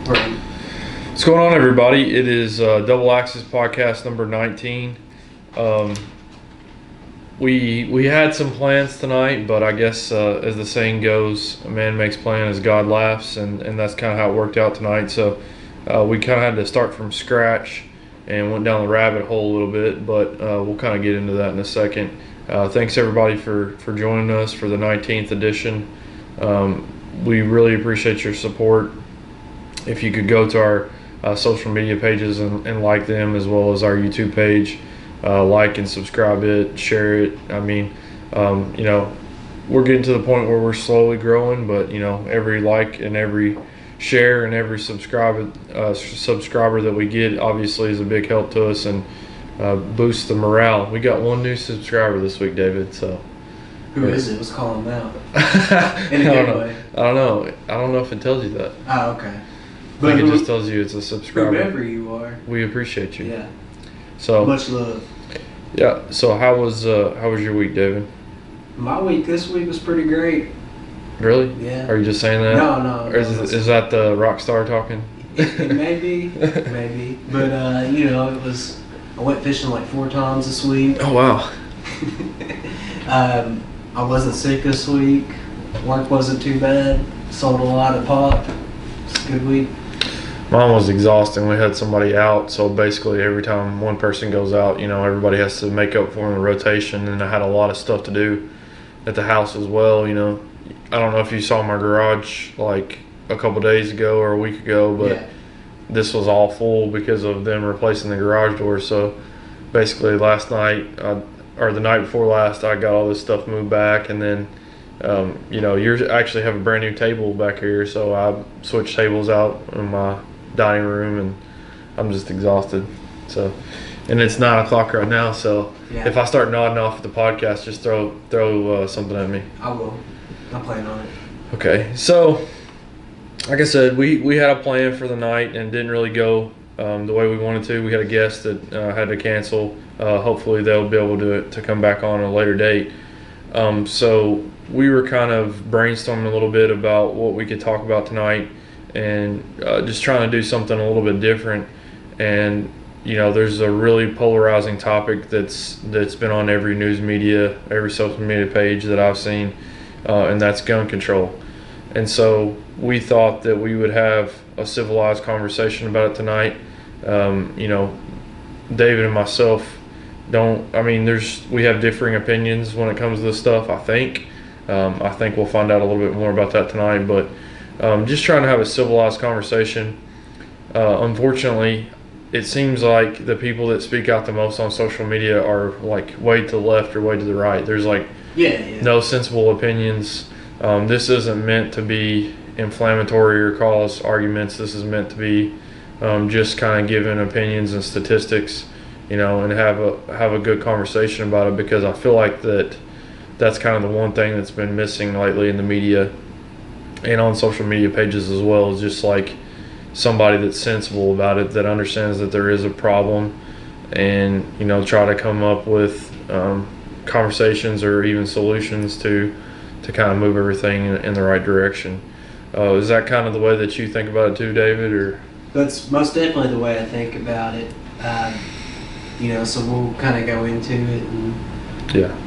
Right. What's going on, everybody? It is Double Axis podcast number 19. We had some plans tonight, but I guess as the saying goes, a man makes plans as God laughs, and that's kind of how it worked out tonight. So we kind of had to start from scratch and went down the rabbit hole a little bit, but we'll kind of get into that in a second. Thanks everybody for joining us for the 19th edition. We really appreciate your support. If you could go to our social media pages and like them, as well as our YouTube page, like and subscribe it, share it. I mean, we're getting to the point where we're slowly growing, but every like and every share and every subscriber that we get obviously is a big help to us and boosts the morale. We got one new subscriber this week, David. So who is it? Let's call him out. In a good way. I don't know. I don't know if it tells you that. Oh, okay. I think it just tells you it's a subscriber. Whoever you are. We appreciate you. Yeah. So much love. Yeah. So how was your week, David? My week this week was pretty great. Really? Yeah. Are you just saying that? No. Or is that the rock star talking? Maybe. But it was. I went fishing like 4 times this week. Oh wow. I wasn't sick this week. Work wasn't too bad. Sold a lot of pop. It's a good week. Mine was exhausting. We had somebody out, so basically every time one person goes out, everybody has to make up for the rotation, and I had a lot of stuff to do at the house as well. I don't know if you saw my garage like a couple days ago or a week ago, but this was all full because of them replacing the garage door. So basically last night, or the night before last, I got all this stuff moved back, and then you actually have a brand new table back here, so I switched tables out in my dining room, and I'm just exhausted. So, and it's 9 o'clock right now, so if I start nodding off at the podcast, just throw something at me. I will. I'm planning on it. Okay, so like I said, we had a plan for the night and didn't really go the way we wanted to. We had a guest that had to cancel. Hopefully they'll be able to come back on a later date. So we were kind of brainstorming a little bit about what we could talk about tonight, and just trying to do something a little bit different. And there's a really polarizing topic that's been on every news media, every social media page that I've seen, and that's gun control. And so we thought that we would have a civilized conversation about it tonight. David and myself we have differing opinions when it comes to this stuff, I think. I think we'll find out a little bit more about that tonight, but just trying to have a civilized conversation. Unfortunately, it seems like the people that speak out the most on social media are like way to the left or way to the right. There's no sensible opinions. This isn't meant to be inflammatory or cause arguments. This is meant to be just kind of giving opinions and statistics, and have a good conversation about it, because I feel like that's kind of the one thing that's been missing lately in the media and on social media pages as well, is just like somebody that's sensible about it, that understands that there is a problem, and try to come up with conversations or even solutions to kind of move everything in the right direction. Is that kind of the way that you think about it too, David? Or that's most definitely the way I think about it. So we'll kind of go into it and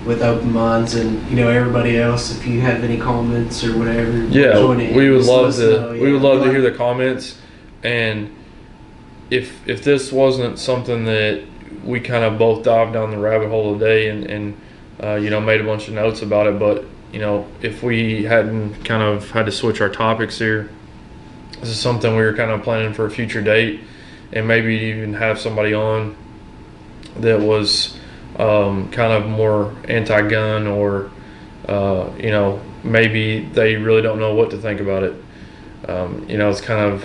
with open minds, and everybody else, if you have any comments or whatever, we would love to hear the comments. And if this wasn't something that we kind of both dived down the rabbit hole today and made a bunch of notes about it, but if we hadn't kind of had to switch our topics here, this is something we were kind of planning for a future date, and maybe even have somebody on that was kind of more anti-gun, or maybe they really don't know what to think about it. It's kind of,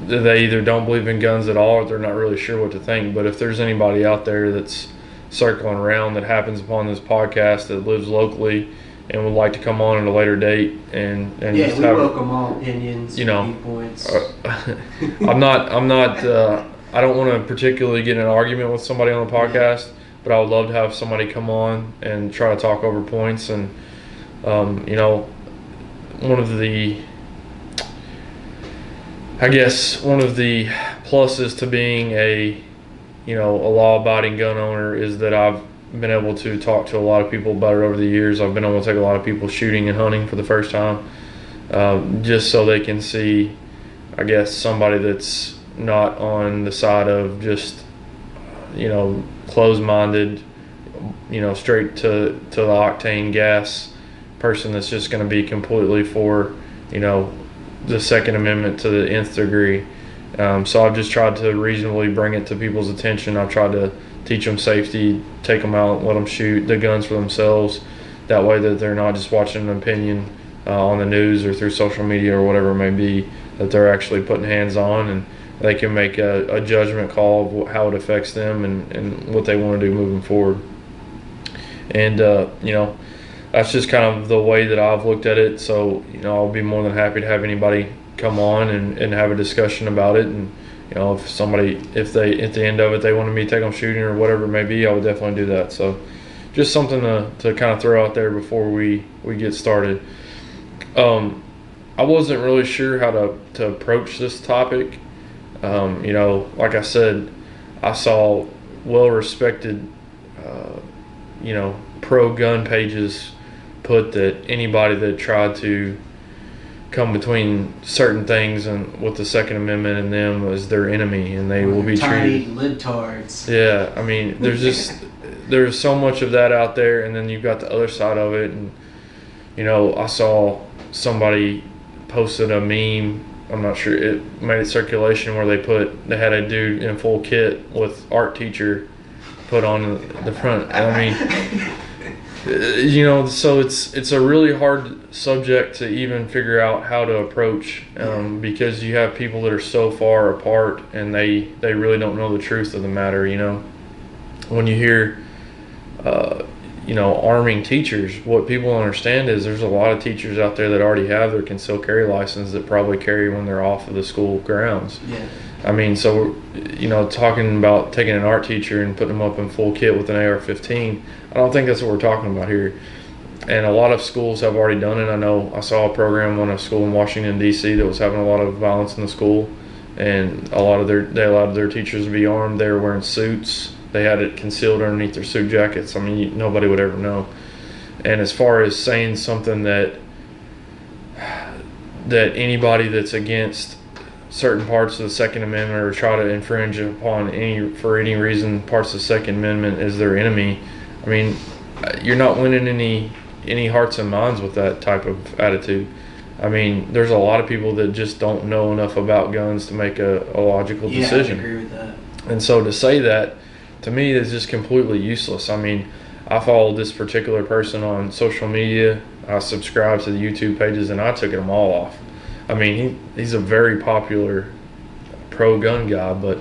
they either don't believe in guns at all, or they're not really sure what to think. But if there's anybody out there that's circling around that happens upon this podcast that lives locally and would like to come on at a later date and just we welcome all opinions, viewpoints. I don't want to particularly get in an argument with somebody on the podcast, but I would love to have somebody come on and try to talk over points. And one of the I guess one of the pluses to being a law-abiding gun owner is that I've been able to talk to a lot of people about it over the years. I've been able to take a lot of people shooting and hunting for the first time, just so they can see, I guess, somebody that's not on the side of just, closed-minded, straight to the octane gas person that's just going to be completely for, the Second Amendment to the nth degree. So I've just tried to reasonably bring it to people's attention. I've tried to teach them safety, take them out, let them shoot the guns for themselves. That way that they're not just watching an opinion on the news or through social media or whatever it may be, that they're actually putting hands on and they can make a judgment call of how it affects them and what they want to do moving forward. And, that's just kind of the way that I've looked at it. So, I'll be more than happy to have anybody come on and have a discussion about it. And, if they, at the end of it, they wanted me to take them shooting or whatever it may be, I would definitely do that. So just something to kind of throw out there before we get started. I wasn't really sure how to approach this topic. Like I said, I saw well-respected, pro-gun pages put that anybody that tried to come between certain things and with the Second Amendment and them as their enemy, and they will be treated libtards. Yeah, I mean, there's so much of that out there, and then you've got the other side of it. And I saw somebody posted a meme. I'm not sure, it made a circulation where they had a dude in full kit with art teacher put on the front. I mean, so it's a really hard subject to even figure out how to approach, because you have people that are so far apart and they really don't know the truth of the matter. When you hear arming teachers, what people understand is there's a lot of teachers out there that already have their concealed carry license that probably carry when they're off of the school grounds. Yeah. I mean, so, talking about taking an art teacher and putting them up in full kit with an AR-15, I don't think that's what we're talking about here. And a lot of schools have already done it. I know I saw a program on a school in Washington, D.C. that was having a lot of violence in the school, and they allowed their teachers to be armed. They were wearing suits. They had it concealed underneath their suit jackets. I mean, nobody would ever know. And as far as saying something that anybody that's against certain parts of the Second Amendment or try to infringe upon for any reason parts of the Second Amendment is their enemy, I mean, you're not winning any hearts and minds with that type of attitude. I mean, there's a lot of people that just don't know enough about guns to make a logical decision. Yeah, I agree with that. And so to say that, to me, is just completely useless. I mean, I followed this particular person on social media. I subscribed to the YouTube pages, and I took them all off. I mean, he's a very popular pro-gun guy, but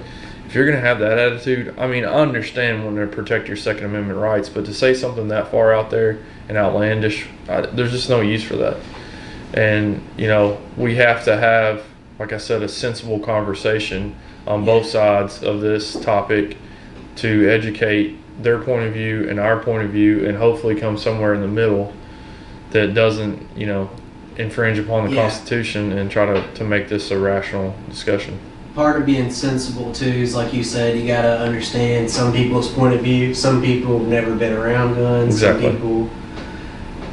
if you're going to have that attitude, I mean, I understand wanting to protect your Second Amendment rights, but to say something that far out there and outlandish, there's just no use for that. And, we have to have, like I said, a sensible conversation on both sides of this topic to educate their point of view and our point of view, and hopefully come somewhere in the middle that doesn't, infringe upon the Constitution and try to make this a rational discussion. Part of being sensible too is, like you said, you got to understand some people's point of view. Some people have never been around guns. Exactly. Some people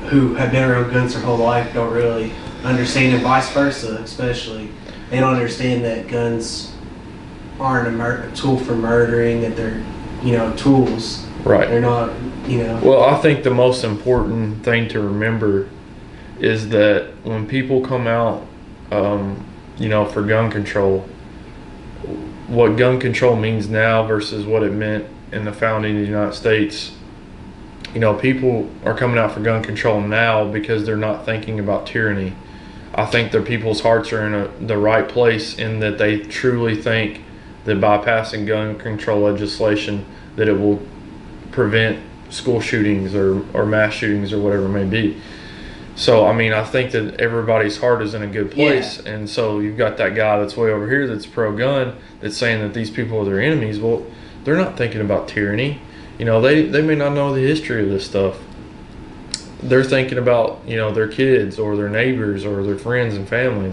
who have been around guns their whole life don't really understand, and vice versa, especially. They don't understand that guns aren't a tool for murdering, that they're, tools. Right. They're not, Well, I think the most important thing to remember is that when people come out, for gun control, what gun control means now versus what it meant in the founding of the United States, people are coming out for gun control now because they're not thinking about tyranny. I think that people's hearts are in the right place, in that they truly think that by passing gun control legislation that it will prevent school shootings or mass shootings or whatever it may be. So, I mean, I think that everybody's heart is in a good place. Yeah. And so you've got that guy that's way over here that's pro-gun that's saying that these people are their enemies. Well, they're not thinking about tyranny. They may not know the history of this stuff. They're thinking about, their kids or their neighbors or their friends and family.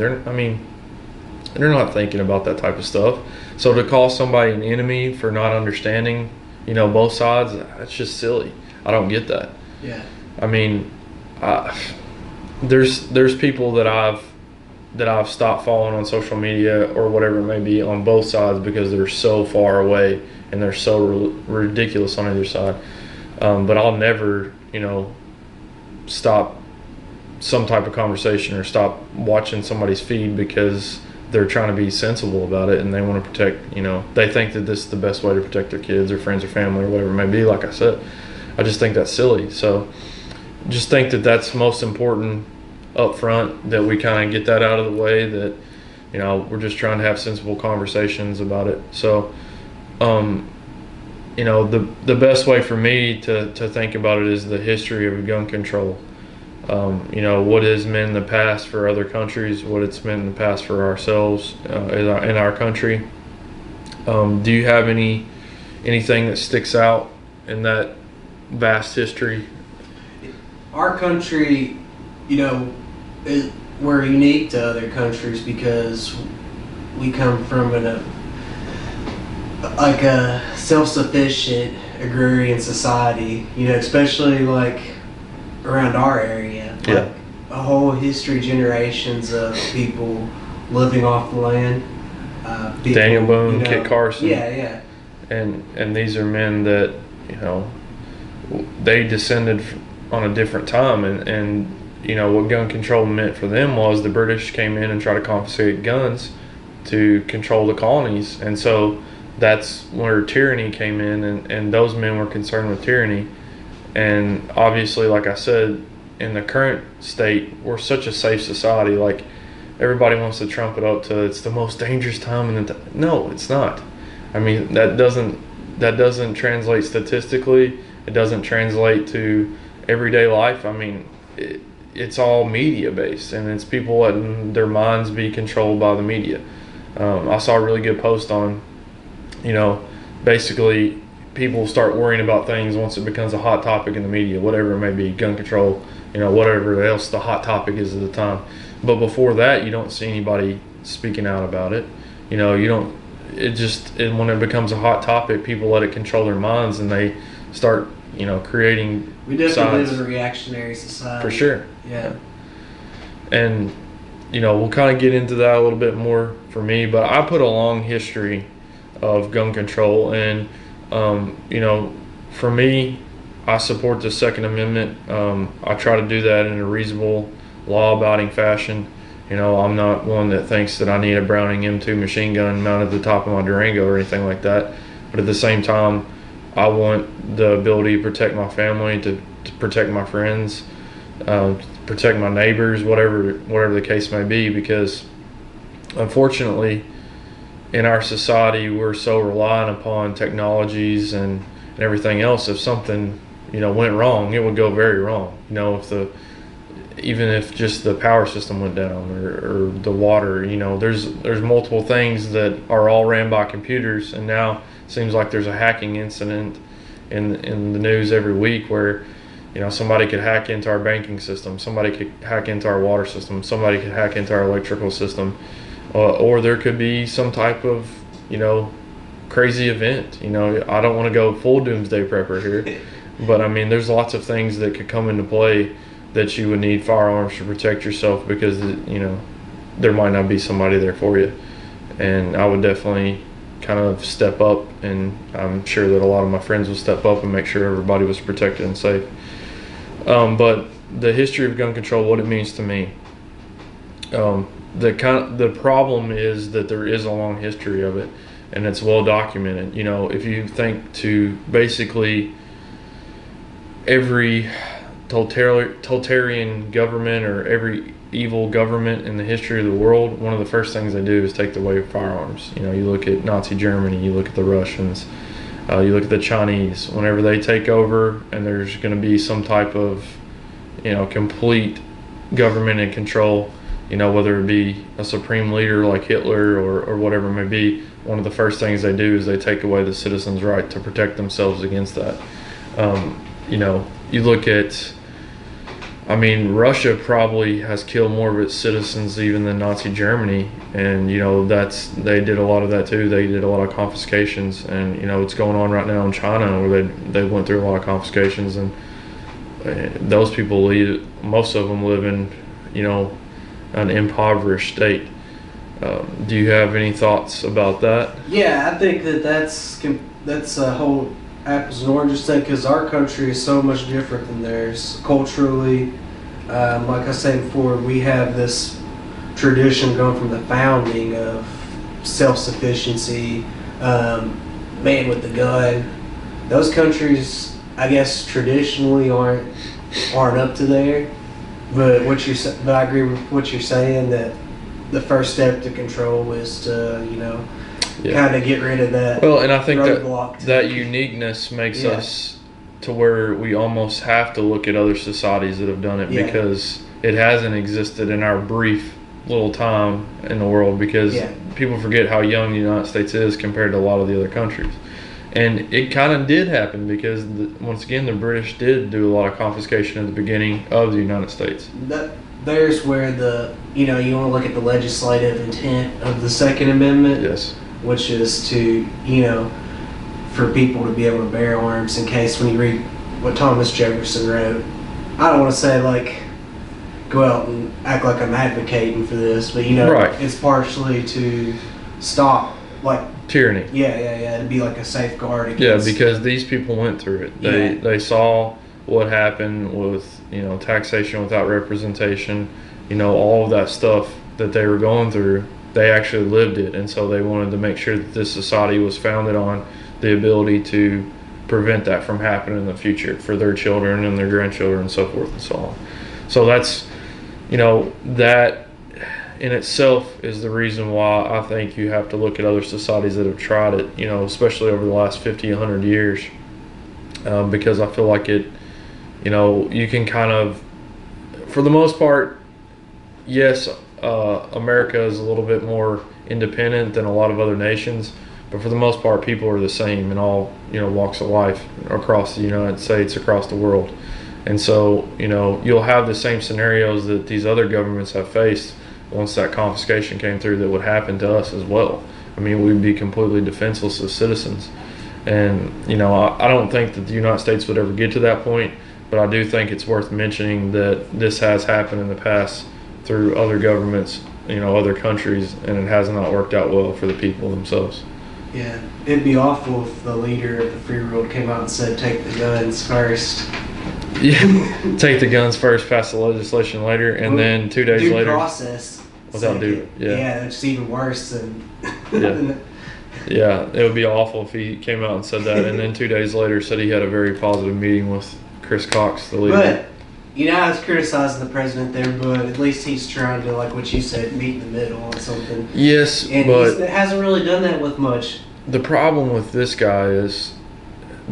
and they're not thinking about that type of stuff. So to call somebody an enemy for not understanding, both sides, that's just silly. I don't get that. Yeah. I mean, there's people that I've stopped following on social media or whatever it may be on both sides because they're so far away and they're so ridiculous on either side. But I'll never, stop some type of conversation or stop watching somebody's feed because they're trying to be sensible about it and they want to protect, they think that this is the best way to protect their kids or friends or family or whatever it may be. Like I said, I just think that's silly. So just think that that's most important up front, that we kind of get that out of the way, that we're just trying to have sensible conversations about it. So the best way for me to think about it is the history of gun control. What it's meant in the past for other countries, what it's meant in the past for ourselves in our country. Do you have anything that sticks out in that vast history? Our country, we're unique to other countries because we come from a self-sufficient agrarian society, especially like around our area. Yeah. Like a whole history, generations of people living off the land. People, Daniel Boone, Kit Carson. Yeah. And these are men that, they descended on a different time, and what gun control meant for them was the British came in and tried to confiscate guns to control the colonies, and so that's where tyranny came in, and those men were concerned with tyranny. And obviously, like I said, in the current state, we're such a safe society. Like, everybody wants to trump it up to it's the most dangerous time, and no, it's not. I mean, that doesn't translate statistically. It doesn't translate to everyday life. I mean, it's all media based, and it's people letting their minds be controlled by the media. I saw a really good post on, basically people start worrying about things once it becomes a hot topic in the media, whatever it may be, gun control, whatever else the hot topic is at the time. But before that, you don't see anybody speaking out about it. You don't. When it becomes a hot topic, people let it control their minds, and they start, creating. We definitely sides. live in a reactionary society. For sure. Yeah. And, we'll kind of get into that a little bit more for me, but I put a long history of gun control, and, for me, I support the Second Amendment. I try to do that in a reasonable, law-abiding fashion. I'm not one that thinks that I need a Browning M2 machine gun mounted at the top of my Durango or anything like that. But at the same time, I want the ability to protect my family, to protect my friends, protect my neighbors, whatever the case may be, because unfortunately in our society we're so reliant upon technologies and everything else. If something went wrong, it would go very wrong. Even if just the power system went down or the water, there's multiple things that are all ran by computers, and now it seems like there's a hacking incident in the news every week where somebody could hack into our banking system, somebody could hack into our water system, somebody could hack into our electrical system, or there could be some type of crazy event. I don't want to go full doomsday prepper here, but I mean there's lots of things that could come into play that you would need firearms to protect yourself, because there might not be somebody there for you. And I would definitely kind of step up, and I'm sure that a lot of my friends will step up and make sure everybody was protected and safe. But the history of gun control, what it means to me, the problem is that there is a long history of it, and it's well documented. If you think to basically every totalitarian government or every evil government in the history of the world, one of the first things they do is take away firearms. You look at Nazi Germany, you look at the Russians, you look at the Chinese. Whenever they take over and there's going to be some type of complete government and control, whether it be a supreme leader like Hitler or whatever it may be, one of the first things they do is they take away the citizens' right to protect themselves against that. You look at, Russia probably has killed more of its citizens even than Nazi Germany, And they did a lot of that too. They did a lot of confiscations, and it's going on right now in China where they went through a lot of confiscations, and those people most of them live in an impoverished state. Do you have any thoughts about that? Yeah, I think that's a whole apples and oranges thing, because our country is so much different than theirs culturally. Like I said before, we have this tradition going from the founding of self-sufficiency, man with the gun. Those countries, I guess, traditionally aren't up to there. But I agree with what you're saying, that the first step to control is to kind of get rid of that. Well, and I think that uniqueness makes us to where we almost have to look at other societies that have done it, because it hasn't existed in our brief little time in the world, because people forget how young the United States is compared to a lot of the other countries. And it kind of did happen because, once again, the British did do a lot of confiscation at the beginning of the United States. There's where you want to look at the legislative intent of the Second Amendment. Yes. Which is to, for people to be able to bear arms in case, when you read what Thomas Jefferson wrote, I don't want to say go out and act like I'm advocating for this, but right. It's partially to stop tyranny. Yeah, to be like a safeguard against. Yeah, because these people went through it. They saw what happened with taxation without representation, all of that stuff that they were going through. They actually lived it, and so they wanted to make sure that this society was founded on the ability to prevent that from happening in the future for their children and their grandchildren and so forth and so on. So that's, that in itself is the reason why I think you have to look at other societies that have tried it, especially over the last 50, 100 years, because I feel like it, you can kind of, for the most part, yes, America is a little bit more independent than a lot of other nations, but for the most part, people are the same in all walks of life across the United States, across the world. And so you'll have the same scenarios that these other governments have faced once that confiscation came through that would happen to us as well. I mean, we'd be completely defenseless as citizens. And I don't think that the United States would ever get to that point, but I do think it's worth mentioning that this has happened in the past through other governments, other countries, and it has not worked out well for the people themselves. Yeah, it'd be awful if the leader of the free world came out and said, take the guns first. Yeah, take the guns first, pass the legislation later, and then 2 days later... process. Without due, yeah, it's even worse than... Yeah, it would be awful if he came out and said that, and then 2 days later said he had a very positive meeting with Chris Cox, the leader. But, I was criticizing the president there, but at least he's trying to, like what you said, meet in the middle on something. Yes, and but... he hasn't really done that with much. The problem with this guy is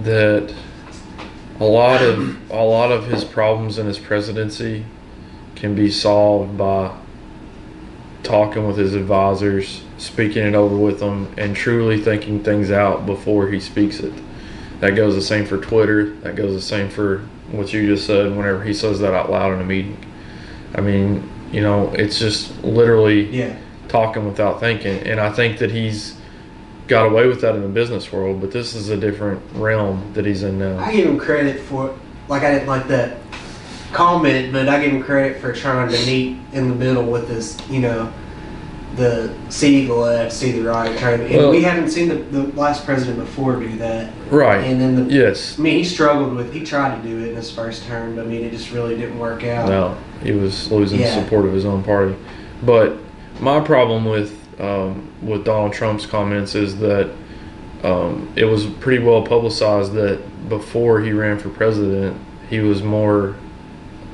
that a lot of his problems in his presidency can be solved by talking with his advisors, speaking it over with them, and truly thinking things out before he speaks it. That goes the same for Twitter. That goes the same for what you just said whenever he says that out loud in a meeting. I mean, it's just literally talking without thinking. And I think that he's got away with that in the business world, but this is a different realm that he's in now. I give him credit for, I didn't like that comment, but I give him credit for trying to meet in the middle with this, the see the left, see the right kind of. And we haven't seen the last president before do that. Right. And then yes. I mean, he tried to do it in his first term, but I mean, it just really didn't work out. No, he was losing the support of his own party. But my problem with Donald Trump's comments is that it was pretty well publicized that before he ran for president, he was more,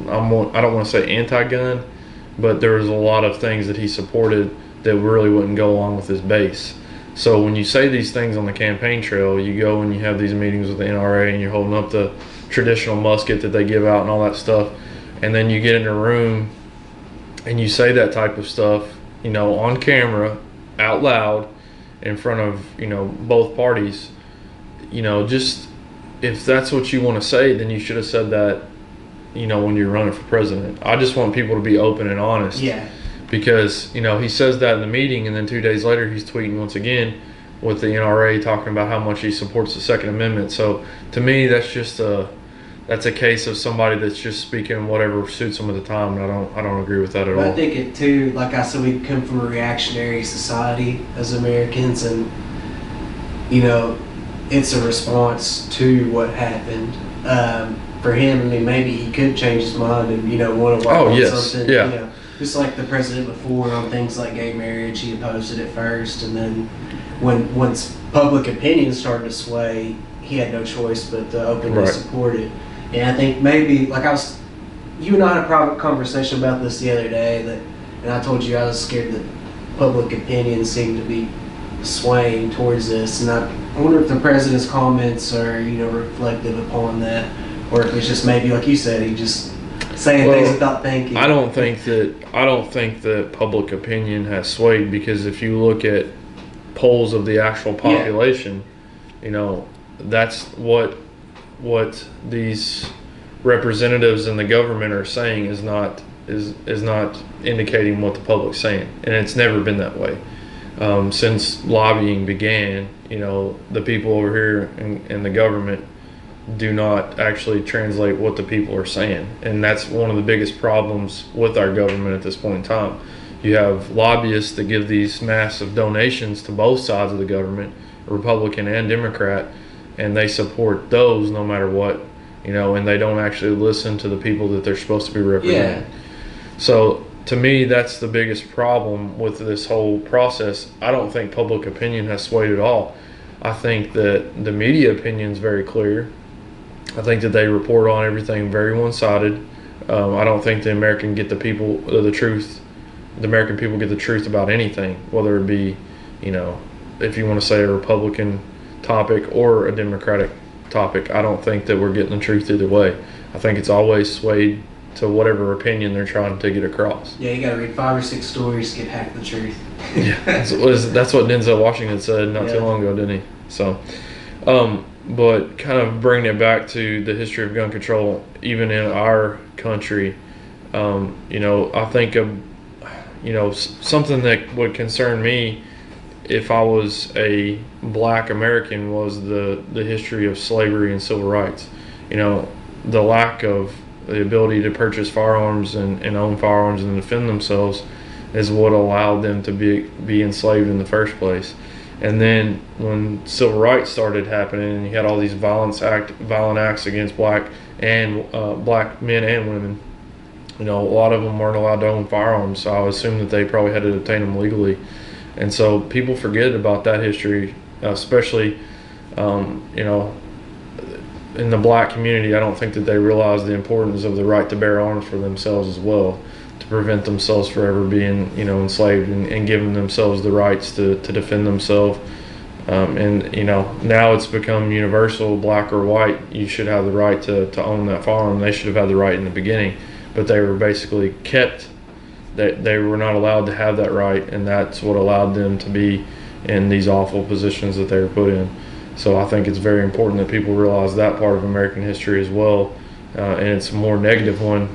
I don't want to say anti-gun, but there was a lot of things that he supported that really wouldn't go along with his base. So when you say these things on the campaign trail, you go and you have these meetings with the NRA and you're holding up the traditional musket that they give out and all that stuff, and then you get in a room and you say that type of stuff, on camera, out loud, in front of, both parties, just if that's what you want to say, then you should have said that, when you're running for president. I just want people to be open and honest. Yeah. because he says that in the meeting, and then 2 days later he's tweeting once again with the NRA talking about how much he supports the Second Amendment. So to me, that's a case of somebody that's just speaking whatever suits them at the time, and I don't agree with that at all. I think it too, like I said, we come from a reactionary society as Americans, and it's a response to what happened. For him, I mean, maybe he could change his mind and want to work on something. Yeah. Just like the president before on things like gay marriage, he opposed it at first, and then once public opinion started to sway, he had no choice but to openly support it. And I think maybe, you and I had a private conversation about this the other day, and I told you I was scared that public opinion seemed to be swaying towards this, and I wonder if the president's comments are reflective upon that, or if it's just maybe, like you said, he just saying things without thinking. I don't think that public opinion has swayed, because if you look at polls of the actual population, that's what these representatives in the government are saying is not indicating what the public's saying, and it's never been that way since lobbying began. The people over here in the government do not actually translate what the people are saying, and that's one of the biggest problems with our government at this point in time. You have lobbyists that give these massive donations to both sides of the government, Republican and Democrat, and they support those no matter what, and they don't actually listen to the people that they're supposed to be representing. Yeah. So to me, that's the biggest problem with this whole process. I don't think public opinion has swayed at all. I think that the media opinion is very clear. I think that they report on everything very one-sided. I don't think the American people get the truth about anything, whether it be, if you want to say a Republican topic or a Democratic topic. I don't think that we're getting the truth either way. I think it's always swayed to whatever opinion they're trying to get across. Yeah, you got to read 5 or 6 stories to get half the truth. Yeah, that's what Denzel Washington said not too long ago, didn't he? So, but kind of bringing it back to the history of gun control, even in our country, I think something that would concern me if I was a black American was the history of slavery and civil rights. The lack of the ability to purchase firearms and own firearms and defend themselves is what allowed them to be enslaved in the first place. And then when civil rights started happening, and you had all these violent acts against black men and women, a lot of them weren't allowed to own firearms, so I assume that they probably had to obtain them legally. And so people forget about that history, especially, in the black community. I don't think that they realize the importance of the right to bear arms for themselves as well, to prevent themselves from ever being, enslaved, and giving themselves the rights to defend themselves. Now it's become universal, black or white, you should have the right to own that firearm. They should have had the right in the beginning, but they were basically kept. They were not allowed to have that right, and that's what allowed them to be in these awful positions that they were put in. So I think it's very important that people realize that part of American history as well, and it's a more negative one.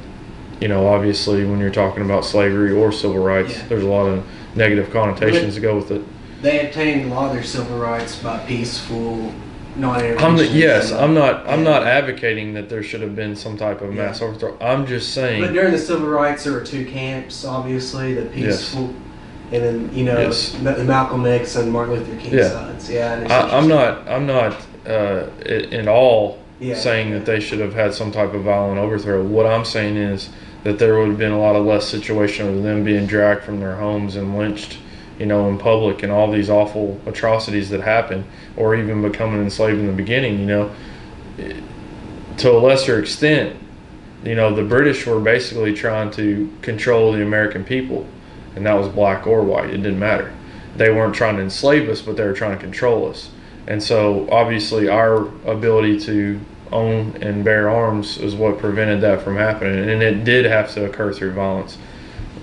Obviously, when you're talking about slavery or civil rights, there's a lot of negative connotations that go with it. They obtained a lot of their civil rights by peaceful, non-intervention. I'm not advocating that there should have been some type of mass overthrow. I'm just saying. But during the civil rights, there were 2 camps, obviously, the peaceful, and then the Malcolm X and Martin Luther King sides. Yeah, I'm not at all saying that they should have had some type of violent overthrow. What I'm saying is that there would have been a lot of less situation of them being dragged from their homes and lynched, in public, and all these awful atrocities that happen, or even becoming enslaved in the beginning. To a lesser extent, the British were basically trying to control the American people, and that was black or white. It didn't matter. They weren't trying to enslave us, but they were trying to control us. And so obviously our ability to own and bear arms is what prevented that from happening, and it did have to occur through violence.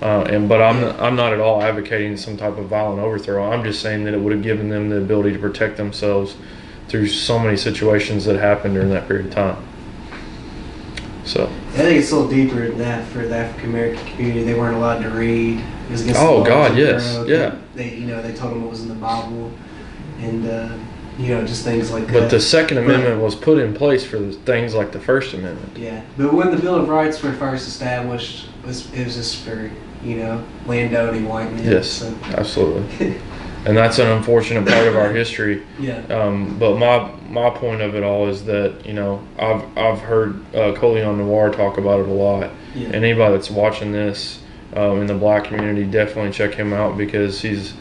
But I'm not at all advocating some type of violent overthrow. I'm just saying that it would have given them the ability to protect themselves through so many situations that happened during that period of time. So I think it's a little deeper than that for the African American community. They weren't allowed to read. It was against Oh the God, Jim yes, Crow. yeah. They told him what was in the Bible, and just things like that. But the Second Amendment was put in place for things like the First Amendment. Yeah, but when the Bill of Rights were first established, it was just for landowning white men. Yes, so. Absolutely. And that's an unfortunate part of our history. Yeah. But my point of it all is that I've heard Coleon Noir talk about it a lot. Yeah. And anybody that's watching this in the black community, definitely check him out, because he's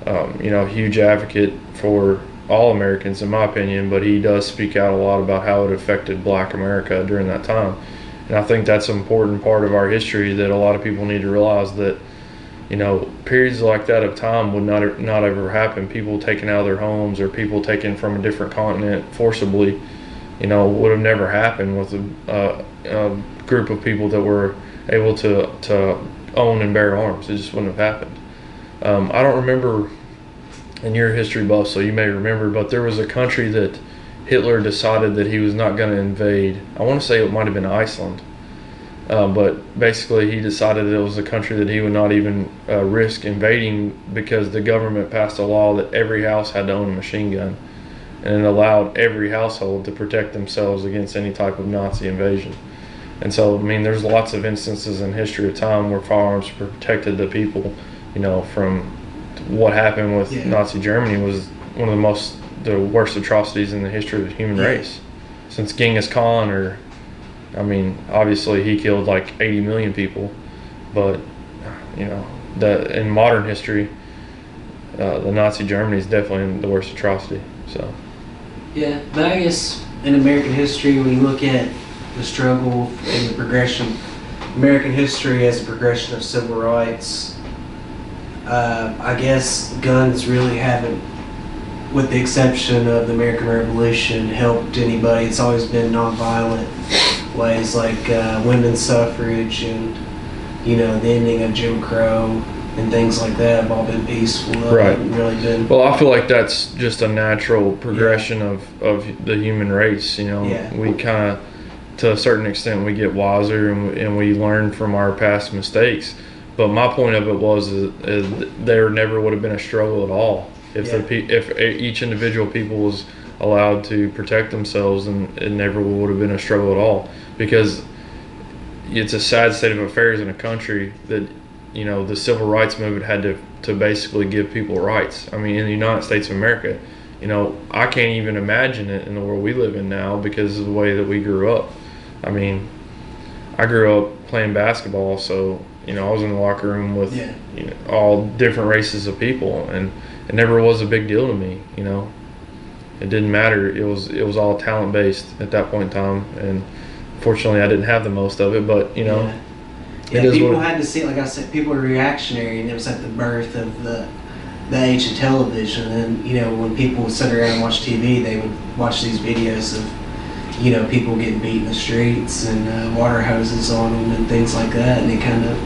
a huge advocate for all Americans, in my opinion. But he does speak out a lot about how it affected Black America during that time. And I think that's an important part of our history that a lot of people need to realize, that periods like that of time would not ever happen. People taken out of their homes, or people taken from a different continent forcibly, would have never happened with a group of people that were able to own and bear arms. It just wouldn't have happened. I don't remember, and you're a history buff, so you may remember, but there was a country that Hitler decided that he was not going to invade. I want to say it might have been Iceland. But basically, he decided that it was a country that he would not even risk invading, because the government passed a law that every house had to own a machine gun, and it allowed every household to protect themselves against any type of Nazi invasion. And so, there's lots of instances in history of time where firearms protected the people, from what happened with Nazi Germany was one of the worst atrocities in the history of the human race. Since Genghis Khan, obviously he killed like 80 million people, but in modern history, the Nazi Germany is definitely the worst atrocity. So yeah, but I guess in American history, when you look at the struggle and the progression, American history as a progression of civil rights, I guess guns really haven't, with the exception of the American Revolution, helped anybody. It's always been nonviolent ways, like women's suffrage and the ending of Jim Crow and things like that have all been peaceful. Right. Haven't really been. Well, I feel like that's just a natural progression of the human race. We kind of, to a certain extent, we get wiser and we learn from our past mistakes. But my point of it was there never would have been a struggle at all if each individual people was allowed to protect themselves, and it never would have been a struggle at all, because it's a sad state of affairs in a country that the civil rights movement had to basically give people rights. In the United States of America, I can't even imagine it in the world we live in now, because of the way that we grew up. I grew up playing basketball, so I was in the locker room with all different races of people, and it never was a big deal to me. It didn't matter. It was all talent based at that point in time, and fortunately, I didn't have the most of it. But people had to see, like I said, people were reactionary, and it was at the birth of the age of television. And when people would sit around and watch TV, they would watch these videos of people getting beat in the streets and water hoses on them and things like that, and they kind of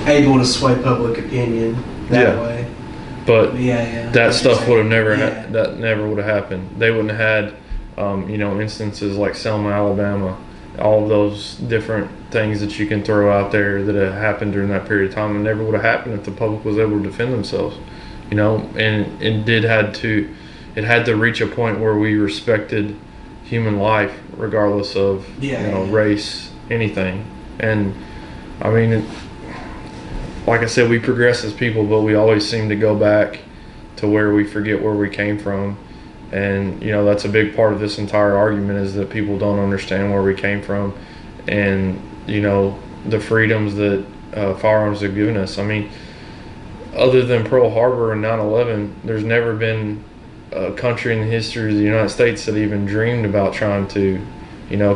able to sway public opinion that way. But that stuff would have never that never would have happened. They wouldn't have had instances like Selma, Alabama, all of those different things that you can throw out there that have happened during that period of time. It never would have happened if the public was able to defend themselves. And it had to reach a point where we respected human life regardless of race, anything. And like I said, we progress as people, but we always seem to go back to where we forget where we came from. And that's a big part of this entire argument, is that people don't understand where we came from, and the freedoms that firearms have given us. Other than Pearl Harbor and 9/11, there's never been a country in the history of the United States that even dreamed about trying to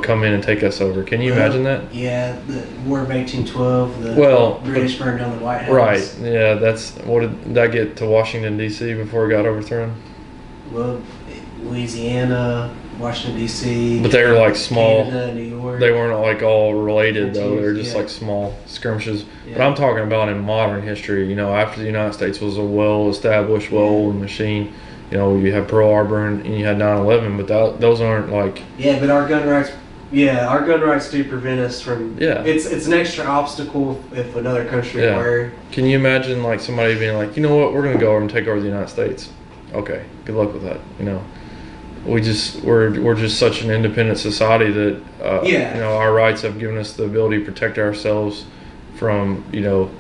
come in and take us over. Can you imagine that? Yeah, the War of 1812, the British burned down the White House. Right, yeah, what did that get to Washington, D.C. before it got overthrown? Well, Louisiana, Washington, D.C. But they were like small. Canada, New York. They weren't like all related, though. They were just like small skirmishes. Yeah. But I'm talking about in modern history, after the United States was a well-established, well-oiled machine. You have Pearl Harbor and you had 9/11, but those aren't like... Yeah, but our gun rights Yeah, our gun rights do prevent us from. Yeah. It's an extra obstacle if another country were. Can you imagine like somebody being like, you know what, we're gonna go over and take over the United States? Okay, good luck with that. You know, we're just such an independent society that you know, our rights have given us the ability to protect ourselves from, you know,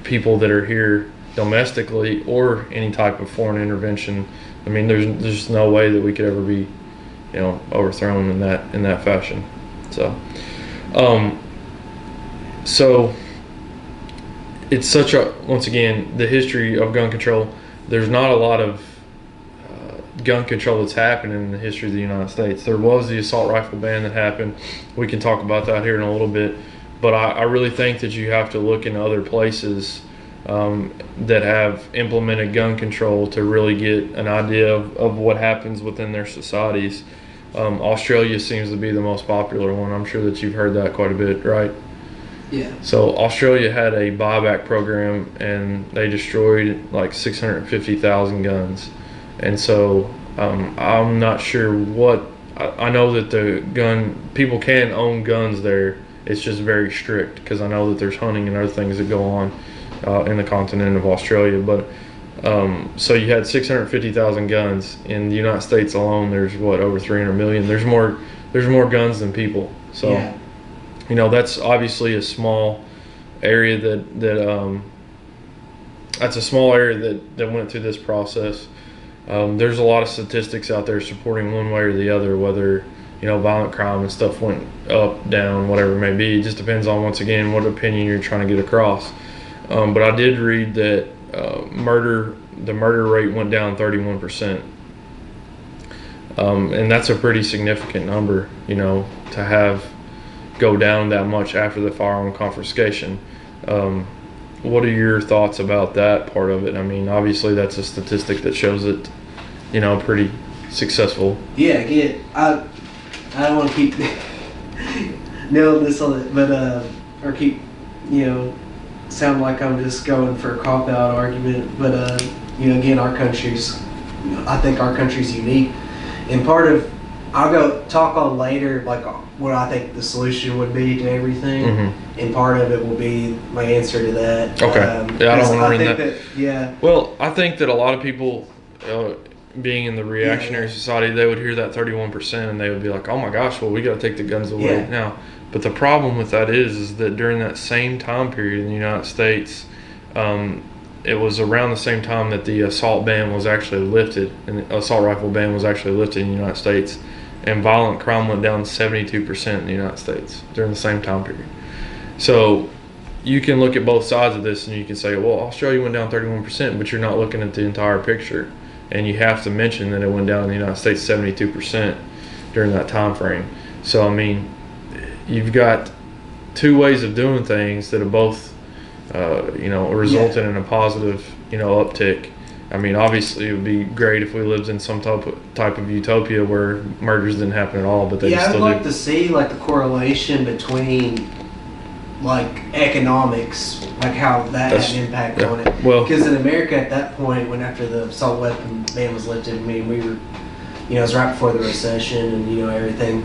people that are here domestically or any type of foreign intervention. I mean, there's no way that we could ever be, you know, overthrown in that fashion. So so it's such a, once again, the history of gun control, there's not a lot of gun control that's happened in the history of the United States. There was the assault rifle ban that happened. We can talk about that here in a little bit, but I really think that you have to look in other places that have implemented gun control to really get an idea of what happens within their societies. Australia seems to be the most popular one. I'm sure that you've heard that quite a bit, right? Yeah. So Australia had a buyback program, and they destroyed like 650,000 guns. And so I'm not sure what, I know that the people can own guns there. It's just very strict because I know that there's hunting and other things that go on in the continent of Australia. But so you had 650,000 guns in the United States alone. There's what, over 300 million. There's more guns than people. So yeah. You know, that's obviously a small area that's a small area that went through this process. There's a lot of statistics out there supporting one way or the other, whether, you know, violent crime and stuff went up, down, whatever it may be. It just depends on, once again, what opinion you're trying to get across. But I did read that the murder rate went down 31%. And that's a pretty significant number, you know, to have go down that much after the firearm confiscation. What are your thoughts about that part of it? I mean, obviously that's a statistic that shows it, you know, pretty successful. Yeah, I don't want to keep nailing this on it, but or keep, you know, sound like I'm just going for a cop-out argument. But you know, again, I think our country's unique, and part of, I'll go talk on later, like what I think the solution would be to everything, and part of it will be my answer to that. Okay. Yeah, I don't want to ruin that. Yeah. Well, I think that a lot of people, being in the reactionary society, they would hear that 31% and they would be like, "Oh my gosh, well, we got to take the guns away now." But the problem with that is that during that same time period in the United States, it was around the same time that the assault ban was actually lifted, and the assault rifle ban was actually lifted in the United States. And violent crime went down 72% in the United States during the same time period. So you can look at both sides of this and you can say, well, Australia went down 31%, but you're not looking at the entire picture. And you have to mention that it went down in the United States 72% during that time frame. So, I mean, you've got two ways of doing things that have both, you know, resulted in a positive, you know, uptick. I mean, obviously, it would be great if we lived in some type of utopia where murders didn't happen at all, but they still do. Yeah, I'd like to see like the correlation between like economics, like how that had an impact on it. Well, because in America at that point, when after the assault weapon ban was lifted, I mean, we were, you know, it was right before the recession, and you know everything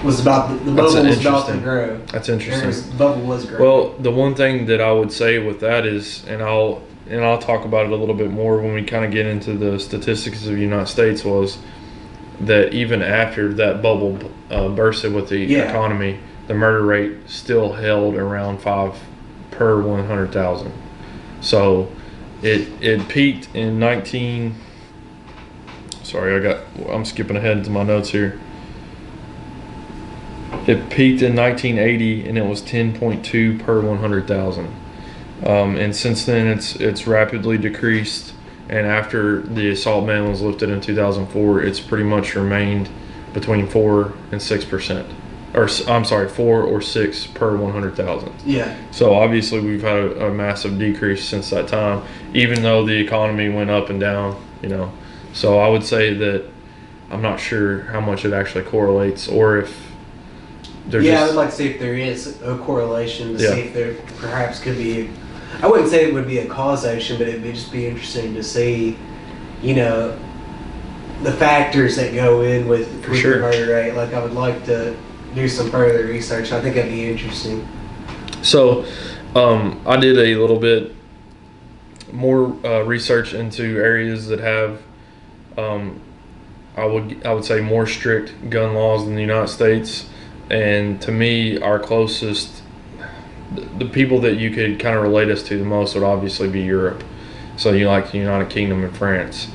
was about the bubble was about to grow. That's interesting. The bubble was growing. Well, the one thing that I would say with that is, and I'll talk about it a little bit more when we kind of get into the statistics of the United States, was that even after that bubble bursted with the economy, the murder rate still held around 5 per 100,000. So it peaked in I'm skipping ahead to my notes here. It peaked in 1980 and it was 10.2 per 100,000. And since then it's rapidly decreased, and after the assault ban was lifted in 2004, it's pretty much remained between 4 and 6%, or I'm sorry, 4 or 6 per 100,000. Yeah. So obviously we've had a massive decrease since that time, even though the economy went up and down, you know. So I would say that I'm not sure how much it actually correlates, or if there's I would like to see if there is a correlation to see if there perhaps could be. I wouldn't say it would be a causation, but it'd just be interesting to see, you know, the factors that go in with the murder rate. Like, I would like to, do some further research. I think that'd be interesting. So, I did a little bit more research into areas that have, I would say, more strict gun laws than the United States. And to me, our closest, the people that you could kind of relate us to the most would obviously be Europe. So you like the United Kingdom and France.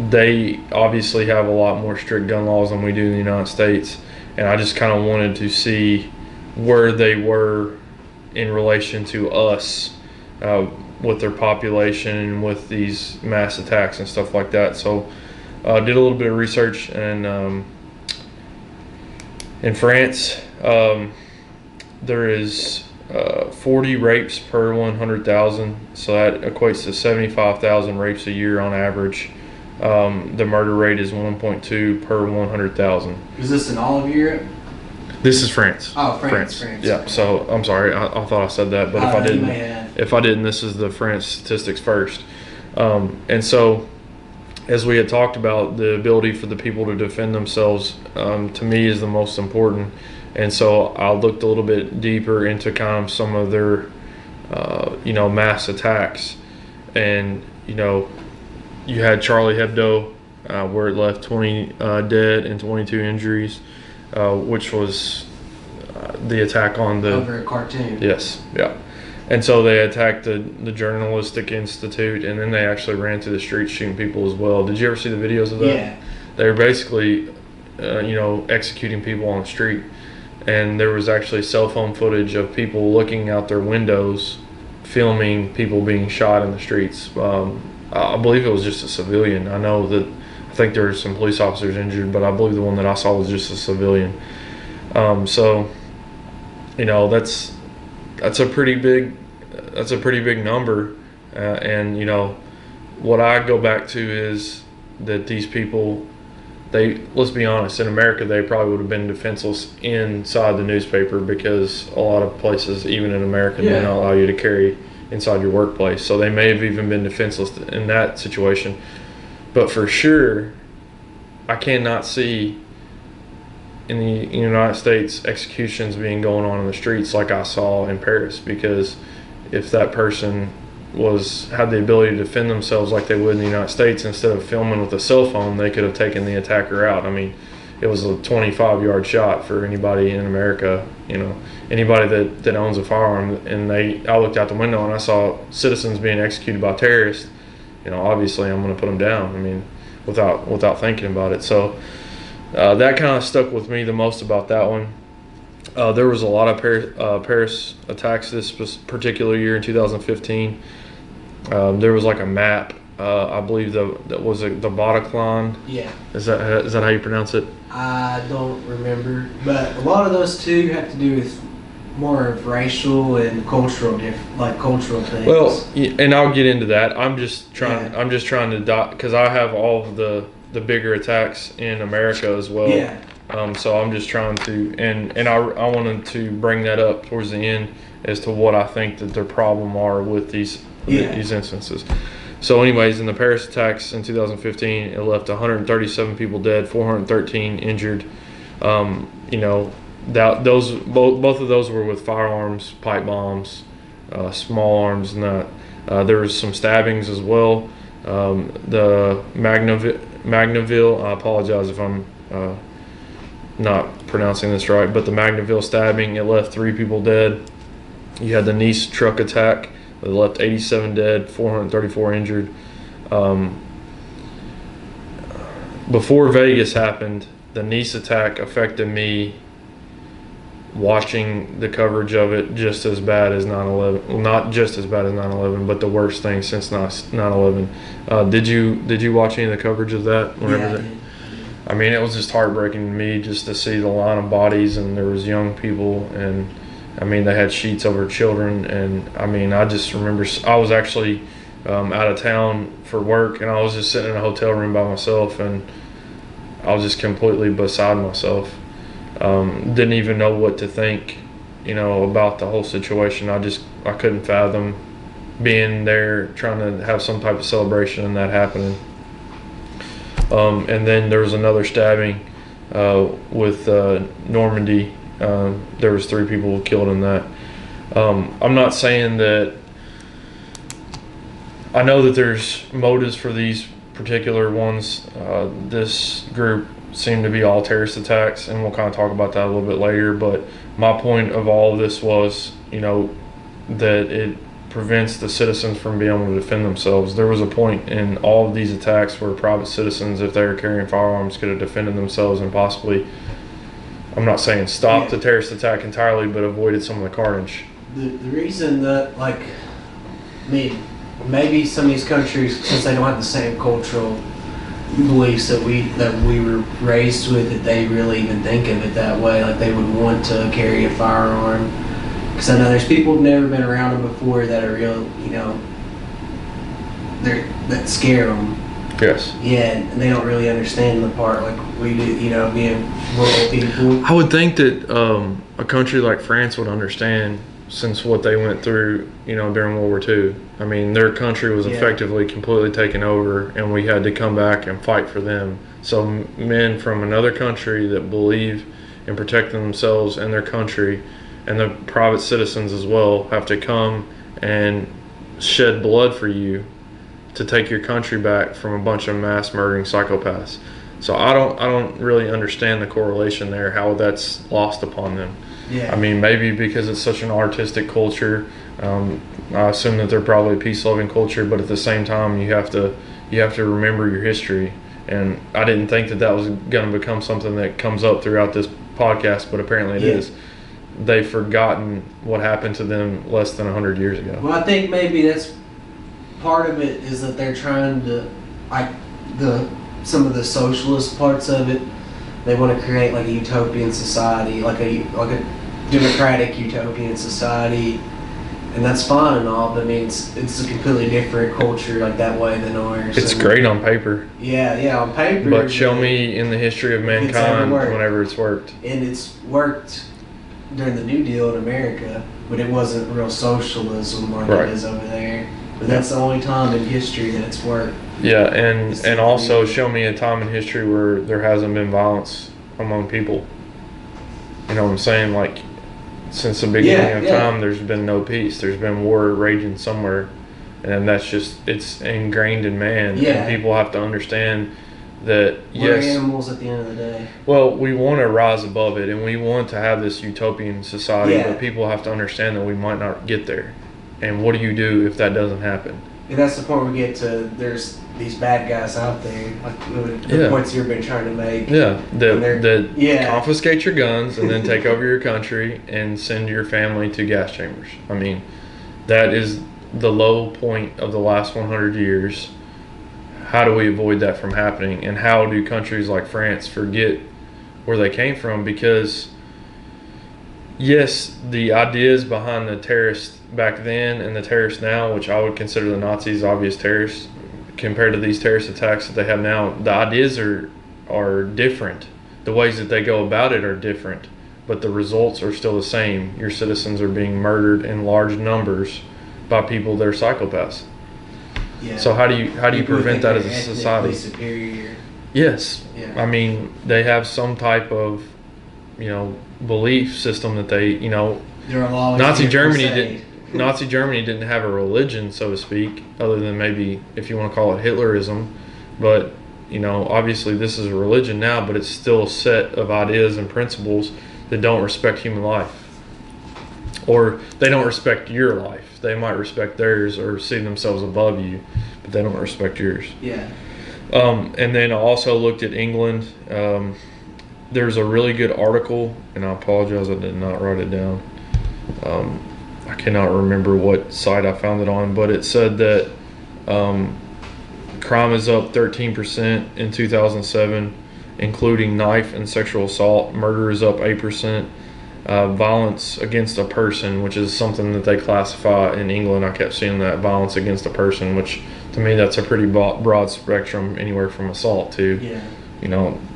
They obviously have a lot more strict gun laws than we do in the United States. And I just kind of wanted to see where they were in relation to us, with their population and with these mass attacks and stuff like that. So did a little bit of research, and in France, there is 40 rapes per 100,000, so that equates to 75,000 rapes a year on average. The murder rate is 1.2 per 100,000. Is this in all of Europe? This is France. Oh, France. Yeah. Okay. So I'm sorry, I thought I said that, but if I didn't, this is the France statistics first. And so, as we had talked about, the ability for the people to defend themselves, to me, is the most important. And so I looked a little bit deeper into kind of some of their, mass attacks. And, you had Charlie Hebdo, where it left 20 dead and 22 injuries, which was the attack on the... Over a cartoon. Yes, yeah. And so they attacked the Journalistic Institute, and then they actually ran through the streets shooting people as well. Did you ever see the videos of that? Yeah. They were basically, executing people on the street. And there was actually cell phone footage of people looking out their windows, filming people being shot in the streets. I believe it was just a civilian. I think there were some police officers injured, but I believe the one that I saw was just a civilian. That's a pretty big number. And what I go back to is that these people, let's be honest, in America, they probably would have been defenseless inside the newspaper, because a lot of places, even in America, do not allow you to carry inside your workplace. So they may have even been defenseless in that situation. But for sure, I cannot see in the United States executions being going on in the streets like I saw in Paris, because if that person had the ability to defend themselves like they would in the United States, instead of filming with a cell phone, they could have taken the attacker out. I mean, it was a 25-yard shot for anybody in America, anybody that owns a firearm. And I looked out the window and I saw citizens being executed by terrorists. Obviously I'm going to put them down. I mean, without thinking about it. So that kind of stuck with me the most about that one. There was a lot of Paris attacks this particular year in 2015. There was like a map. I believe that was the Bataclan. Yeah. Is that how you pronounce it? I don't remember, but a lot of those too have to do with more of racial and cultural things. Well, and I'll get into that. I'm just trying to because I have all of the bigger attacks in America as well. Yeah. So I'm just trying to, and I wanted to bring that up towards the end as to what I think that their problem are with these instances. So anyways, in the Paris attacks in 2015, it left 137 people dead, 413 injured. Both of those were with firearms, pipe bombs, small arms, and that. There was some stabbings as well. The Magnaville, I apologize if I'm not pronouncing this right, but the Magnaville stabbing, it left 3 people dead. You had the Nice truck attack, it left 87 dead, 434 injured. Before Vegas happened, the Nice attack affected me watching the coverage of it just as bad as 9/11. Well, not just as bad as 9/11, but the worst thing since 9/11. Did you watch any of the coverage of that? I mean, it was just heartbreaking to me just to see the line of bodies, and there was young people, and I mean, they had sheets over children, and I mean, I just remember I was actually out of town for work, and I was just sitting in a hotel room by myself, and I was just completely beside myself. Didn't even know what to think, about the whole situation. I couldn't fathom being there trying to have some type of celebration and that happening. And then there was another stabbing with Normandy. There was 3 people killed in that. I'm not saying that. I know that there's motives for these particular ones. This group seemed to be all terrorist attacks, and we'll kind of talk about that a little bit later. But my point of all of this was, that it prevents the citizens from being able to defend themselves. There was a point in all of these attacks where private citizens, if they were carrying firearms, could have defended themselves and possibly, I'm not saying stop the terrorist attack entirely, but avoided some of the carnage. The reason that, maybe some of these countries, since they don't have the same cultural beliefs that we were raised with, that they really even think of it that way, like they would want to carry a firearm. Because I know there's people who've never been around them before that are real, that scare them. Yes. Yeah, and they don't really understand the part like we do, being rural people. I would think that a country like France would understand, since what they went through, during World War II. I mean, their country was effectively completely taken over, and we had to come back and fight for them. So men from another country that believe in protecting themselves and their country, and the private citizens as well, have to come and shed blood for you to take your country back from a bunch of mass murdering psychopaths. So I don't really understand the correlation there, how that's lost upon them. Yeah. I mean, maybe because it's such an artistic culture. I assume that they're probably a peace-loving culture, but at the same time, you have to remember your history. And I didn't think that was going to become something that comes up throughout this podcast, but apparently it is. They've forgotten what happened to them less than 100 years ago. Well, I think maybe that's part of it, is that they're trying to, some of the socialist parts of it, they want to create like a utopian society, like a democratic utopian society, and that's fine and all, but I mean it's a completely different culture like that way than ours. It's great on paper. Yeah, on paper. But show me in the history of mankind whenever it's worked. And it's worked during the New Deal in America, but it wasn't real socialism like it is over there. But that's the only time in history that it's worked. Yeah, and also show me a time in history where there hasn't been violence among people. You know what I'm saying? Like, since the beginning of time, there's been no peace. There's been war raging somewhere, and that's just, it's ingrained in man. Yeah. And people have to understand that, we're animals at the end of the day. Well, we want to rise above it, and we want to have this utopian society, but people have to understand that we might not get there. And what do you do if that doesn't happen? And that's the point we get to. There's these bad guys out there, like the points you've been trying to make. Yeah, that confiscate your guns and then take over your country and send your family to gas chambers. I mean, that is the low point of the last 100 years. How do we avoid that from happening? And how do countries like France forget where they came from? Because, yes, the ideas behind the terrorists back then and the terrorists now, which I would consider the Nazis obvious terrorists compared to these terrorist attacks that they have now, the ideas are different. The ways that they go about it are different, but the results are still the same. Your citizens are being murdered in large numbers by people that are psychopaths. Yeah. So how do you prevent that as a society? Superior. Yes. Yeah. I mean, they have some type of, belief system that they, Nazi Germany didn't have a religion, so to speak, other than maybe, if you want to call it Hitlerism. But, obviously this is a religion now, but it's still a set of ideas and principles that don't respect human life. Or they don't respect your life. They might respect theirs or see themselves above you, but they don't respect yours. Yeah. And then I also looked at England. There's a really good article, and I apologize, I did not write it down. I cannot remember what site I found it on, but it said that crime is up 13% in 2007, including knife and sexual assault. Murder is up 8%. Violence against a person, which is something that they classify in England. I kept seeing that, violence against a person, which to me that's a pretty broad spectrum, anywhere from assault to,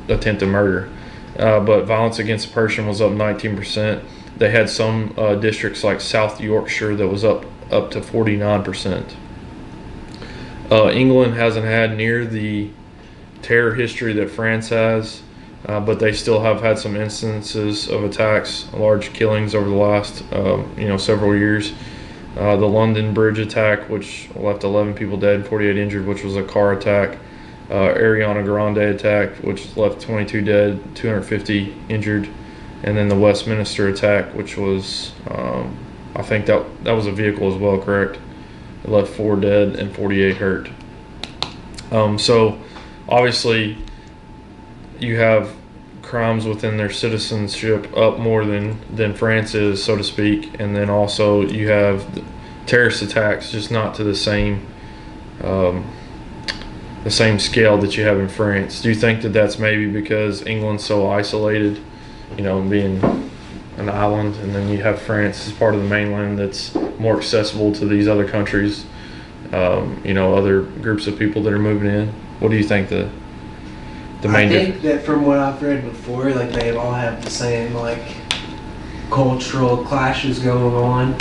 attempted murder. But violence against a person was up 19%. They had some districts like South Yorkshire that was up to 49%. England hasn't had near the terror history that France has, but they still have had some instances of attacks, large killings over the last several years. The London Bridge attack, which left 11 people dead, 48 injured, which was a car attack. Ariana Grande attack, which left 22 dead, 250 injured. And then the Westminster attack, which was, I think that was a vehicle as well, correct? It left 4 dead and 48 hurt. So obviously you have crimes within their citizenship up more than France is, so to speak. And then also you have terrorist attacks, just not to the same scale that you have in France. Do you think that that's maybe because England's so isolated, being an island, and then you have France as part of the mainland that's more accessible to these other countries, other groups of people that are moving in? What do you think the main difference? I think that from what I've read before, like they all have the same cultural clashes going on.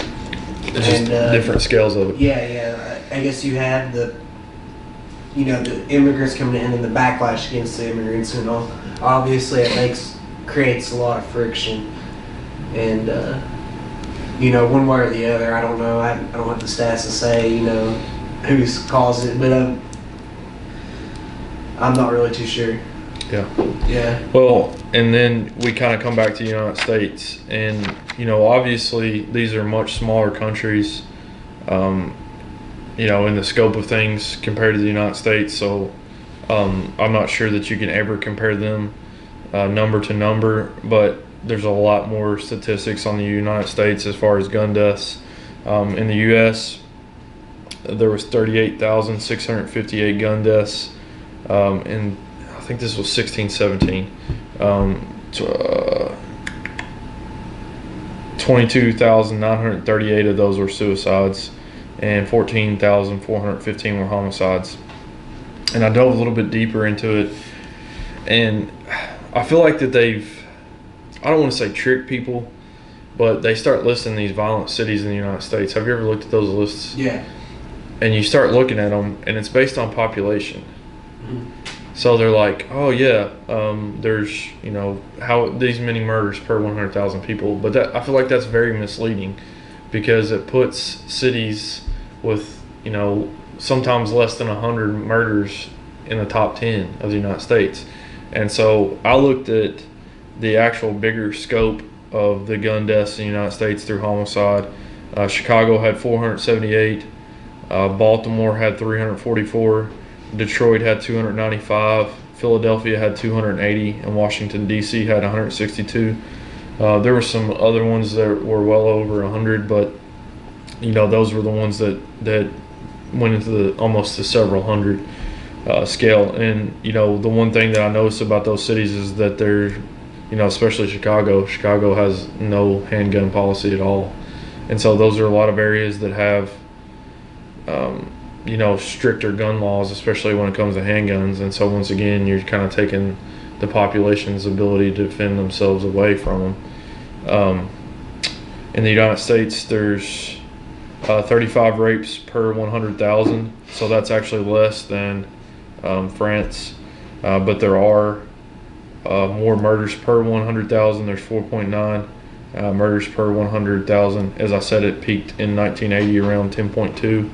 It's just different scales of it. Yeah. I guess you have the immigrants coming in and the backlash against the immigrants and all. Obviously, it creates a lot of friction, and one way or the other. I don't know. I don't have the stats to say who's caused it, but I'm not really too sure. Yeah. Well, and then we kind of come back to the United States, and obviously these are much smaller countries, in the scope of things compared to the United States. So I'm not sure that you can ever compare them number to number, but there's a lot more statistics on the United States as far as gun deaths. In the U.S., there was 38,658 gun deaths, and I think this was 16-17. 22,938 of those were suicides, and 14,415 were homicides. And I dove a little bit deeper into it, and I feel like that I don't want to say trick people, but they start listing these violent cities in the United States. Have you ever looked at those lists? Yeah. And you start looking at them, and it's based on population. Mm-hmm. So they're like, oh yeah, there's how these many murders per 100,000 people, but I feel like that's very misleading, because it puts cities with sometimes less than 100 murders in the top 10 of the United States. And so I looked at the actual bigger scope of the gun deaths in the United States through homicide. Chicago had 478, Baltimore had 344, Detroit had 295, Philadelphia had 280, and Washington, D.C. had 162. There were some other ones that were well over 100, but those were the ones that went into almost the several hundred scale. And the one thing that I noticed about those cities is that they're especially Chicago has no handgun policy at all, and so those are a lot of areas that have stricter gun laws, especially when it comes to handguns. And so once again, you're kind of taking the population's ability to defend themselves away from them. In the United States, there's 35 rapes per 100,000, so that's actually less than France, but there are more murders per 100,000. There's 4.9 murders per 100,000. As I said, it peaked in 1980 around 10.2,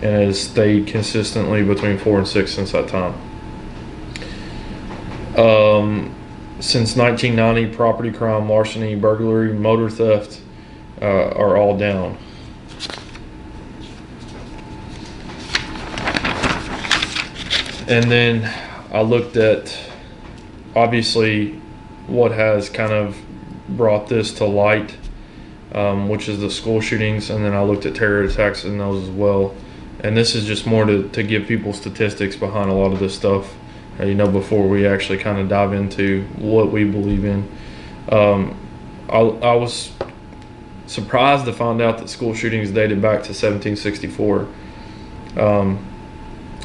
and has stayed consistently between 4 and 6 since that time. Since 1990, property crime, larceny, burglary, motor theft are all down. And then I looked at, obviously, what has kind of brought this to light, which is the school shootings, and then I looked at terror attacks in those as well. And this is just more to give people statistics behind a lot of this stuff, before we actually kind of dive into what we believe in. I was surprised to find out that school shootings dated back to 1764.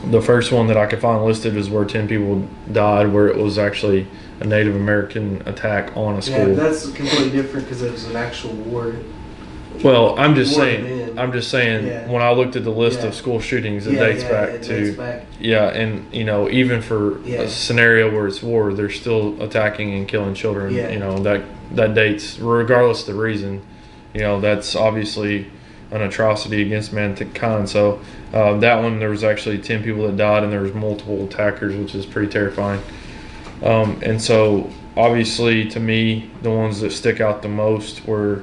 The first one that I could find listed is where 10 people died, where it was actually a Native American attack on a school. Yeah, that's completely different because it was an actual war. Well, I'm just saying, I'm just saying, when I looked at the list of school shootings, it dates back to and even for a scenario where it's war, they're still attacking and killing children. That dates regardless of the reason. That's obviously an atrocity against mankind. So that one, there was actually 10 people that died, and there was multiple attackers, which is pretty terrifying. And so obviously, to me, the ones that stick out the most were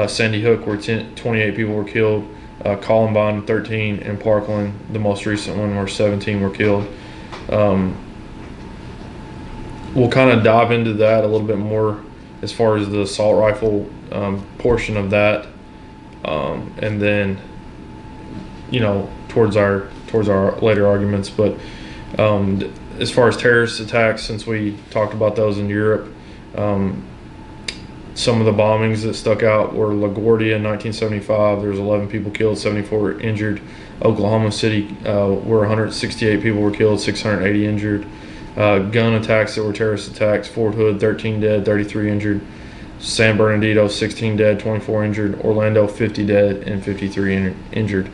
Sandy Hook, where 28 people were killed, Columbine, 13, and Parkland, the most recent one, where 17 were killed. We'll kind of dive into that a little bit more as far as the assault rifle portion of that, and then towards our later arguments. But as far as terrorist attacks, since we talked about those in Europe, some of the bombings that stuck out were LaGuardia in 1975. There was 11 people killed, 74 injured. Oklahoma City, where 168 people were killed, 680 injured. Gun attacks that were terrorist attacks: Fort Hood, 13 dead, 33 injured. San Bernardino, 16 dead, 24 injured. Orlando, 50 dead and 53 injured.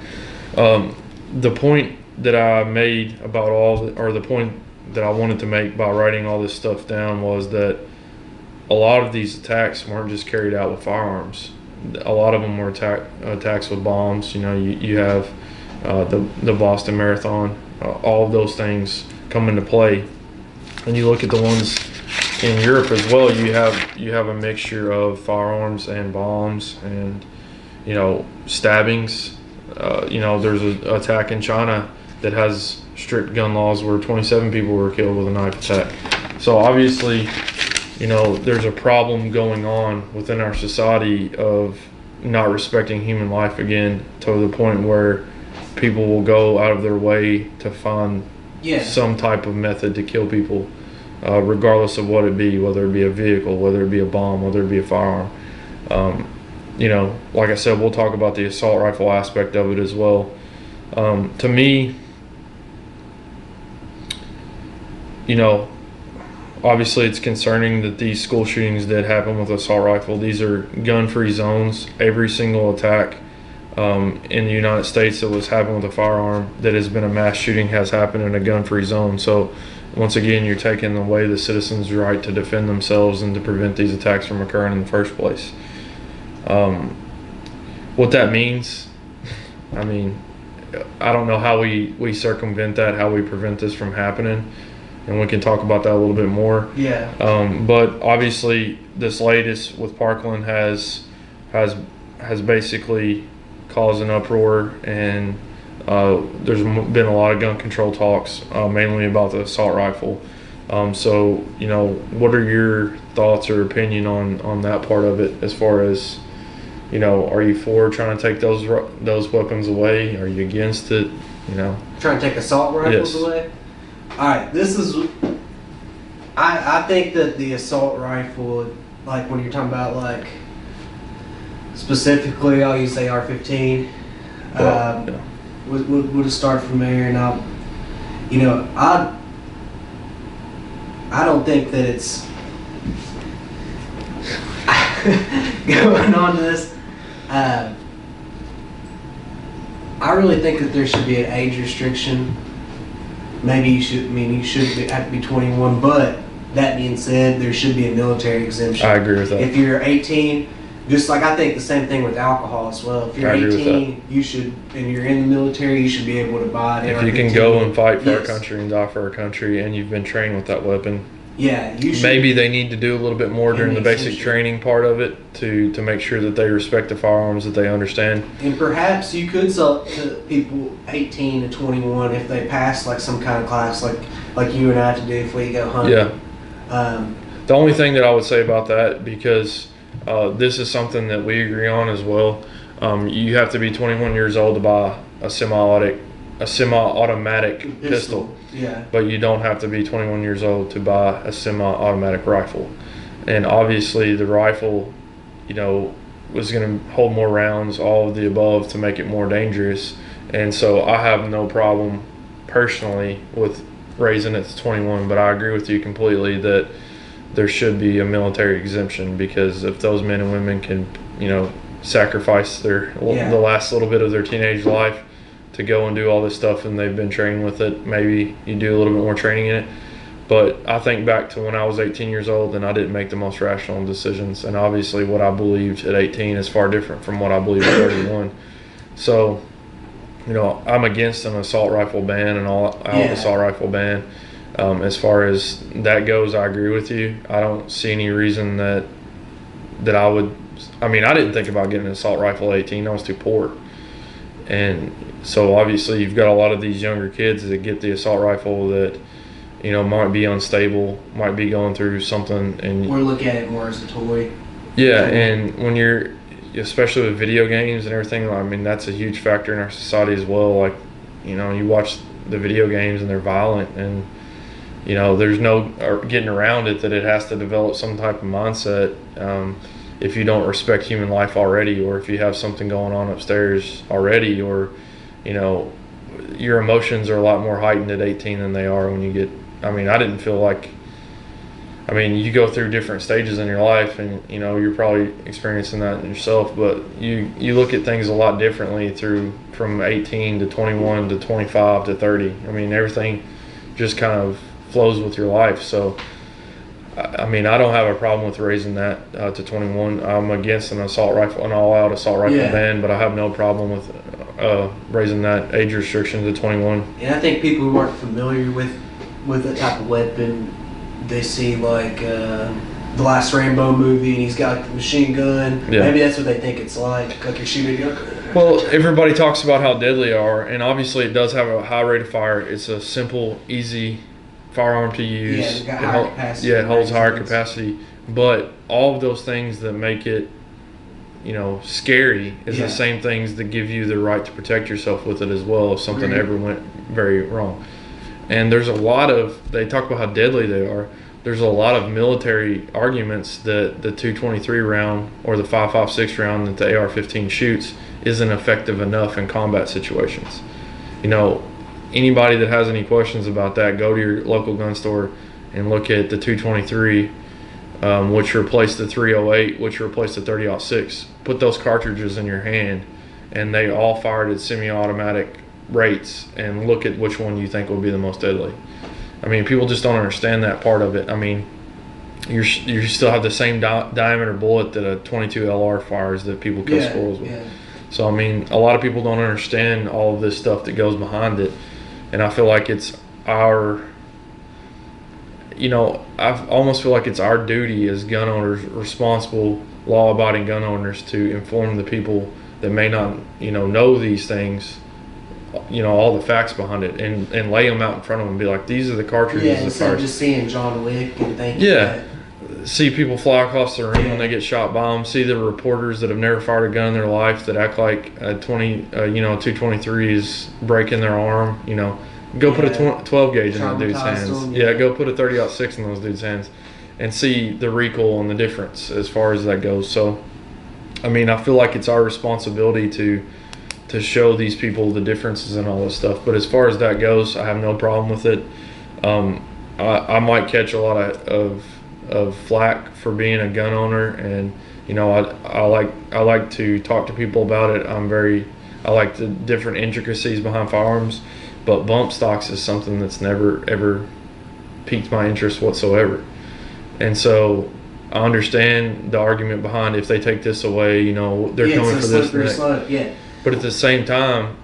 The point that I made about the point that I wanted to make by writing all this stuff down was that a lot of these attacks weren't just carried out with firearms. A lot of them were attacks with bombs. You have the Boston Marathon. All of those things come into play. And you look at the ones in Europe as well, you have a mixture of firearms and bombs and stabbings. There's an attack in China that has strict gun laws where 27 people were killed with a knife attack. So obviously, there's a problem going on within our society of not respecting human life again, to the point where people will go out of their way to find some type of method to kill people, regardless of what it be, whether it be a vehicle, whether it be a bomb, whether it be a firearm. Like I said, we'll talk about the assault rifle aspect of it as well. To me, obviously it's concerning that these school shootings did happen with assault rifle. These are gun-free zones. Every single attack in the United States that was happening with a firearm that has been a mass shooting has happened in a gun-free zone. So once again, you're taking away the citizens' right to defend themselves and to prevent these attacks from occurring in the first place. What that means, I don't know how we circumvent that, how we prevent this from happening, and we can talk about that a little bit more. But obviously, this latest with Parkland has basically caused an uproar, and there's been a lot of gun control talks, mainly about the assault rifle. So what are your thoughts or opinion on that part of it, as far as are you for trying to take those weapons away? Are you against it? Trying to take assault rifles away? All right, this is. I think that the assault rifle, like when you're talking about like specifically, I'll use AR-15. We'll just start from there, and I don't think that it's going on to this. I really think that there should be an age restriction. Maybe you should have to be 21, but that being said, there should be a military exemption. I agree with that. If you're 18, just like I think the same thing with alcohol as well. If you're 18, you should, and you're in the military, you should be able to buy it. If you can go and fight for our country and die for our country, and you've been trained with that weapon. Yeah, you should. Maybe they need to do a little bit more during the basic training part of it to make sure that they respect the firearms, that they understand. And perhaps you could sell it to people 18 to 21 if they pass like some kind of class, like you and I have to do if we go hunting. Yeah. The only thing that I would say about that, because this is something that we agree on as well, you have to be 21 years old to buy a semi-automatic pistol. Yeah. But you don't have to be 21 years old to buy a semi-automatic rifle. And obviously the rifle, was going to hold more rounds, all of the above, to make it more dangerous. And so I have no problem personally with raising it to 21, but I agree with you completely that there should be a military exemption, because if those men and women can, sacrifice the last little bit of their teenage life to go and do all this stuff, and they've been trained with it. Maybe you do a little bit more training in it. But I think back to when I was 18 years old, and I didn't make the most rational decisions. And obviously what I believed at 18 is far different from what I believe at 31. So, I'm against an assault rifle ban, and all-out assault rifle ban. As far as that goes, I agree with you. I don't see any reason that I would. I mean, I didn't think about getting an assault rifle at 18. I was too poor. And so obviously you've got a lot of these younger kids that get the assault rifle that, might be unstable, might be going through something. And we're looking at it more as a toy. Yeah, and when you're, especially with video games and everything, I mean, that's a huge factor in our society as well. Like, you watch the video games and they're violent, and, there's no getting around it, that it has to develop some type of mindset. If you don't respect human life already, or if you have something going on upstairs already, or, your emotions are a lot more heightened at 18 than they are when you get, I didn't feel like, you go through different stages in your life, and, you're probably experiencing that in yourself, but you look at things a lot differently from 18 to 21 to 25 to 30. Everything just kind of flows with your life. So, I don't have a problem with raising that to 21. I'm against an all-out assault rifle ban, but I have no problem with raising that age restriction to 21. And I think people who aren't familiar with that type of weapon, they see like the last Rambo movie, and he's got the machine gun. Yeah. Maybe that's what they think it's like you're shooting a gun. Well, everybody talks about how deadly they are, and obviously it does have a high rate of fire. It's a simple, easy firearm to use. Yeah, it's got higher capacity. Yeah, it holds higher capacity. But all of those things that make it, scary is the same things that give you the right to protect yourself with it as well if something ever went very wrong. And there's they talk about how deadly they are. There's a lot of military arguments that the .223 round or the .556 round that the AR-15 shoots isn't effective enough in combat situations. Anybody that has any questions about that, go to your local gun store and look at the .223, which replaced the .308, which replaced the .30-06. Put those cartridges in your hand, and they all fired at semi-automatic rates, and look at which one you think will be the most deadly. People just don't understand that part of it. You still have the same diameter bullet that a .22 LR fires that people kill squirrels with. Yeah. So, a lot of people don't understand all of this stuff that goes behind it. And I feel like it's I almost feel like it's our duty as gun owners, responsible, law-abiding gun owners, to inform the people that may not, know these things, all the facts behind it, and lay them out in front of them and be like, these are the cartridges. Yeah, instead of just seeing John Wick and thinking see people fly across the room when they get shot by them, see the reporters that have never fired a gun in their life that act like a .223 is breaking their arm. Go put a 12 gauge in that dude's hands. Go put a .30-06 in those dudes' hands, and see the recoil and the difference as far as that goes. So, I feel like it's our responsibility to show these people the differences and all this stuff. But as far as that goes, I have no problem with it. I might catch a lot of flack for being a gun owner, and I like to talk to people about it. I like the different intricacies behind firearms, but bump stocks is something that's never ever piqued my interest whatsoever. And so I understand the argument behind, if they take this away, they're coming for this and that. But at the same time,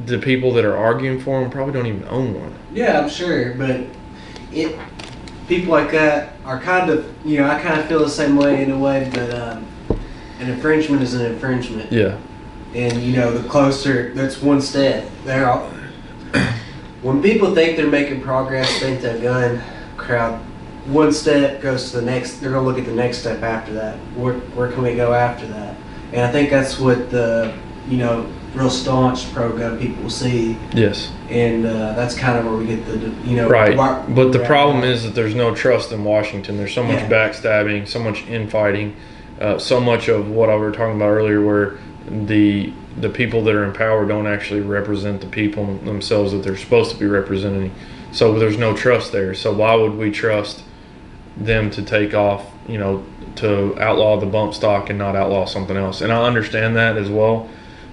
the people that are arguing for them probably don't even own one. Yeah, I'm sure, but people like that are kind of, I kind of feel the same way in a way, but an infringement is an infringement. Yeah. And, the closer, that's one step. When people think they're making progress, think that gun crowd, one step goes to the next, they're going to look at the next step after that. Where can we go after that? And I think that's what the, real staunch pro-gun people see. Yes. And that's kind of where we get the, Right. But the problem is that there's no trust in Washington. There's so much backstabbing, so much infighting, so much of what I was talking about earlier, where the people that are in power don't actually represent the people themselves that they're supposed to be representing. So there's no trust there. So why would we trust them to take off, to outlaw the bump stock and not outlaw something else. And I understand that as well,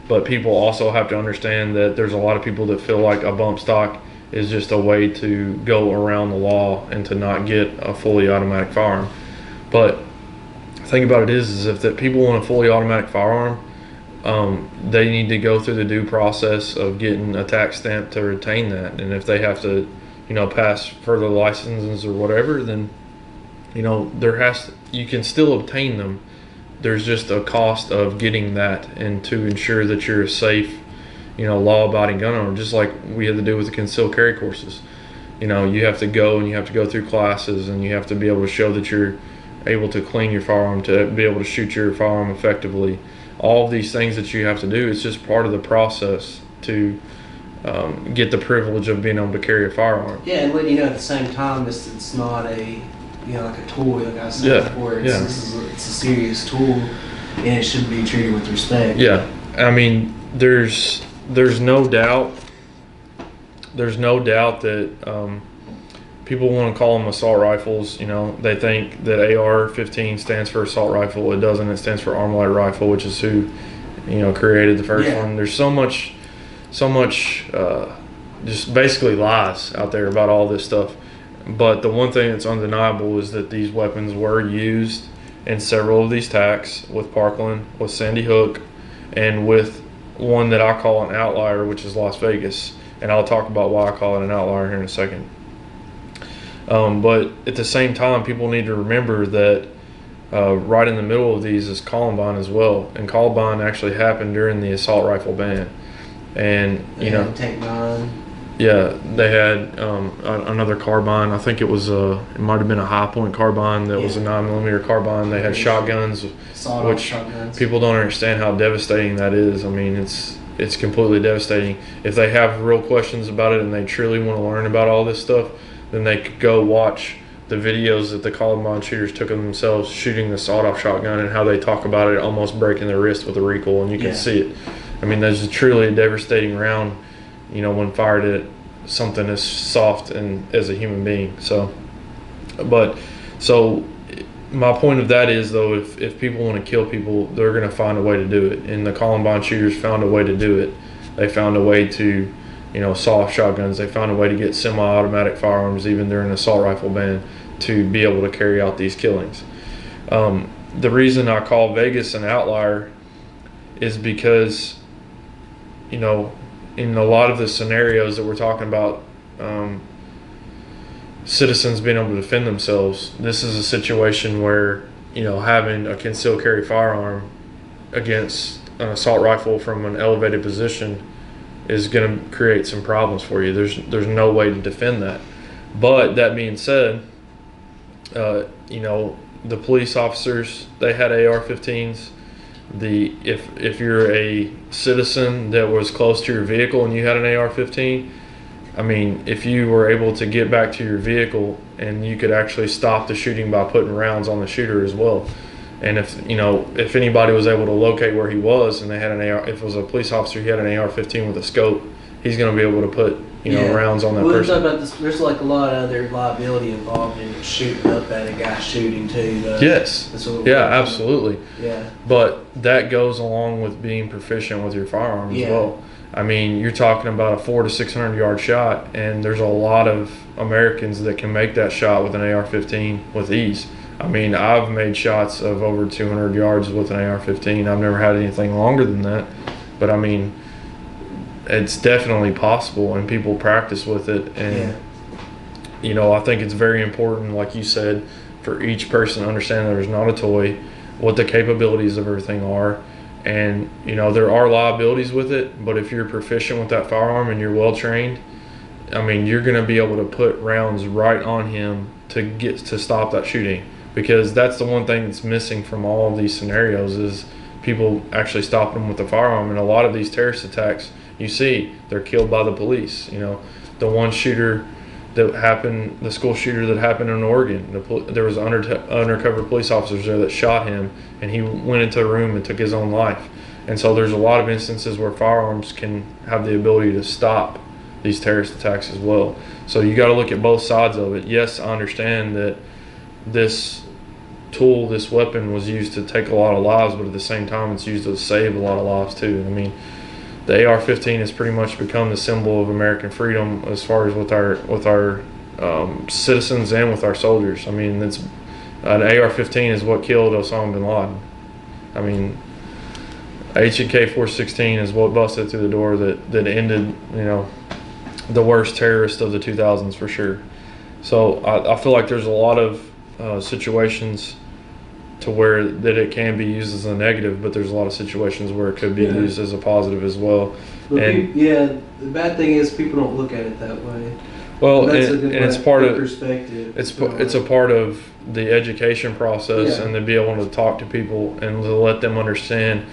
but people also have to understand that there's a lot of people that feel like a bump stock is just a way to go around the law and to not get a fully automatic firearm. But the thing about it is if that people want a fully automatic firearm, they need to go through the due process of getting a tax stamp to retain that. And if they have to, pass further licenses or whatever, then you can still obtain them. There's just a cost of getting that, and to ensure that you're a safe, law-abiding gun owner, just like we had to do with the concealed carry courses. You have to go and you have to go through classes, and you have to be able to show that you're able to clean your firearm, to be able to shoot your firearm effectively. All of these things that you have to do, it's just part of the process to get the privilege of being able to carry a firearm. Yeah, and at the same time, it's not a like a toy, like I said before. It's a serious tool, and it should be treated with respect. Yeah, I mean, there's no doubt that people want to call them assault rifles. They think that AR-15 stands for assault rifle. It doesn't. It stands for armalite rifle, which is who created the first one. There's so much just basically lies out there about all this stuff. But the one thing that's undeniable is that these weapons were used in several of these attacks, with Parkland, with Sandy Hook, and with one that I call an outlier, which is Las Vegas. And I'll talk about why I call it an outlier here in a second. But at the same time, people need to remember that right in the middle of these is Columbine as well. And Columbine actually happened during the assault rifle ban. And, Tank 9. Yeah, they had another carbine. I think it might have been a High Point carbine that was a 9mm carbine. They had shotguns, which shotguns. People don't understand how devastating that is. I mean, it's completely devastating. If they have real questions about it and they truly want to learn about all this stuff, then they could go watch the videos that the Columbine shooters took of themselves shooting the sawed-off shotgun, and how they talk about it almost breaking their wrist with a recoil, and you can see it. I mean, that's truly a devastating round, when fired at something as soft and as a human being. So my point of that is, though, if people want to kill people, they're going to find a way to do it. And the Columbine shooters found a way to do it. They found a way to, saw-off shotguns. They found a way to get semi-automatic firearms, even during an assault rifle ban, to be able to carry out these killings. The reason I call Vegas an outlier is because, in a lot of the scenarios that we're talking about, citizens being able to defend themselves, this is a situation where, having a concealed carry firearm against an assault rifle from an elevated position is going to create some problems for you. There's no way to defend that. But that being said, the police officers, they had AR-15s. If you're a citizen that was close to your vehicle and you had an AR-15, I mean, if you were able to get back to your vehicle, and you could actually stop the shooting by putting rounds on the shooter as well. And if anybody was able to locate where he was, and they had an AR, if it was a police officer, he had an AR-15 with a scope, he's going to be able to put rounds on that person. About this, there's like a lot of other liability involved in shooting up at a guy shooting too, though. Yes. Absolutely. Yeah. But that goes along with being proficient with your firearm as well. I mean, you're talking about a 400 to 600 yard shot, and there's a lot of Americans that can make that shot with an AR-15 with ease. I mean, I've made shots of over 200 yards with an AR-15. I've never had anything longer than that, but I mean, it's definitely possible, and people practice with it. And I think it's very important, like you said, for each person to understand that there's not a toy, what the capabilities of everything are. And there are liabilities with it, but if you're proficient with that firearm and you're well trained, I mean, you're going to be able to put rounds right on him to stop that shooting. Because that's the one thing that's missing from all of these scenarios, is people actually stopping them with the firearm. And a lot of these terrorist attacks, you see, they're killed by the police. The one shooter that happened, the school shooter that happened in Oregon, there was undercover police officers there that shot him, and he went into a room and took his own life. And so there's a lot of instances where firearms can have the ability to stop these terrorist attacks as well. So you got to look at both sides of it. Yes, I understand that this tool, this weapon was used to take a lot of lives, but at the same time it's used to save a lot of lives too. I mean, the AR-15 has pretty much become the symbol of American freedom as far as with our citizens and with our soldiers. I mean, it's an AR-15 is what killed Osama bin Laden. I mean, H&K 416 is what busted through the door that ended, you know, the worst terrorist of the 2000s for sure. So I feel like there's a lot of situations to where that it can be used as a negative, but there's a lot of situations where it could be used as a positive as well. But the bad thing is people don't look at it that way. Well, and it's part of perspective. It's a part of the education process, and to be able to talk to people and to let them understand.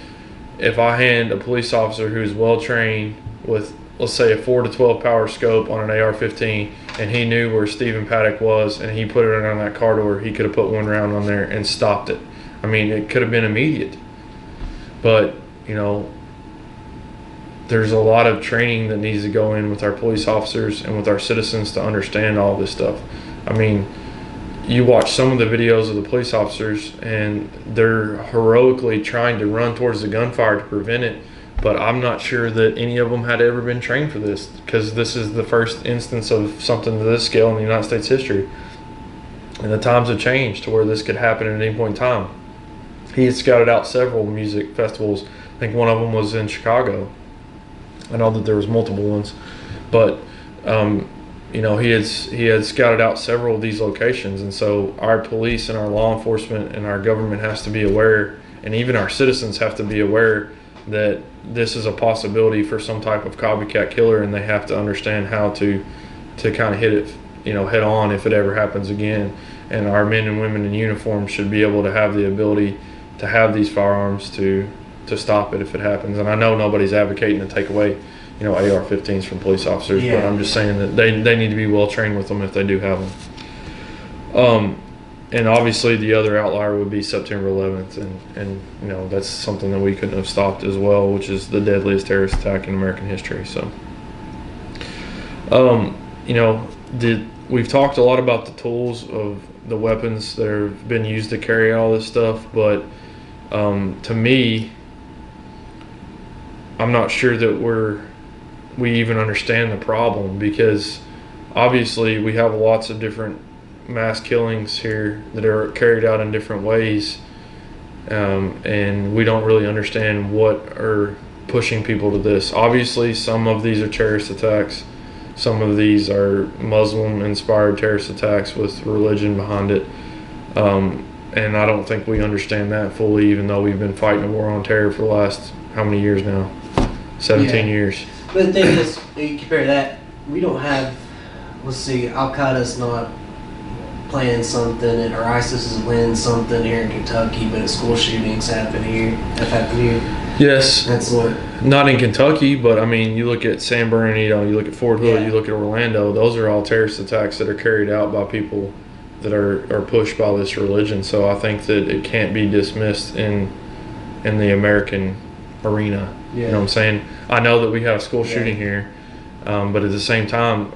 If I hand a police officer who's well trained with, let's say, a 4 to 12 power scope on an AR-15, and he knew where Stephen Paddock was, and he put it on that car door, he could have put one round on there and stopped it. I mean, it could have been immediate. But, you know, there's a lot of training that needs to go in with our police officers and with our citizens to understand all this stuff. I mean, you watch some of the videos of the police officers and they're heroically trying to run towards the gunfire to prevent it, but I'm not sure that any of them had ever been trained for this, because this is the first instance of something to this scale in the United States history. And the times have changed to where this could happen at any point in time. He had scouted out several music festivals. I think one of them was in Chicago. I know that there was multiple ones, but you know, he had scouted out several of these locations, and so our police and our law enforcement and our government has to be aware, and even our citizens have to be aware that this is a possibility for some type of copycat killer, and they have to understand how to kind of hit it, you know, head on if it ever happens again. And our men and women in uniform should be able to have the ability to have these firearms to stop it if it happens. And I know nobody's advocating to take away, you know, AR-15s from police officers, but I'm just saying that they need to be well trained with them if they do have them. And obviously the other outlier would be September 11th, and you know, that's something that we couldn't have stopped as well, which is the deadliest terrorist attack in American history. So, you know, we've talked a lot about the tools of the weapons that have been used to carry all this stuff, but to me, I'm not sure that we even understand the problem, because obviously we have lots of different mass killings here that are carried out in different ways, and we don't really understand what are pushing people to this. Obviously some of these are terrorist attacks, some of these are Muslim inspired terrorist attacks with religion behind it, and I don't think we understand that fully, even though we've been fighting a war on terror for the last how many years now? 17 years. But the thing is, you compare that, we don't have, let's see, Al-Qaeda's not planning something, or ISIS is planning something here in Kentucky, but school shootings have happened here. Yes. That's what. Not in Kentucky, but I mean, you look at San Bernardino, you look at Fort Hood, you look at Orlando, those are all terrorist attacks that are carried out by people that are pushed by this religion. So I think that it can't be dismissed in the American arena. You know what I'm saying? I know that we have a school shooting here, but at the same time,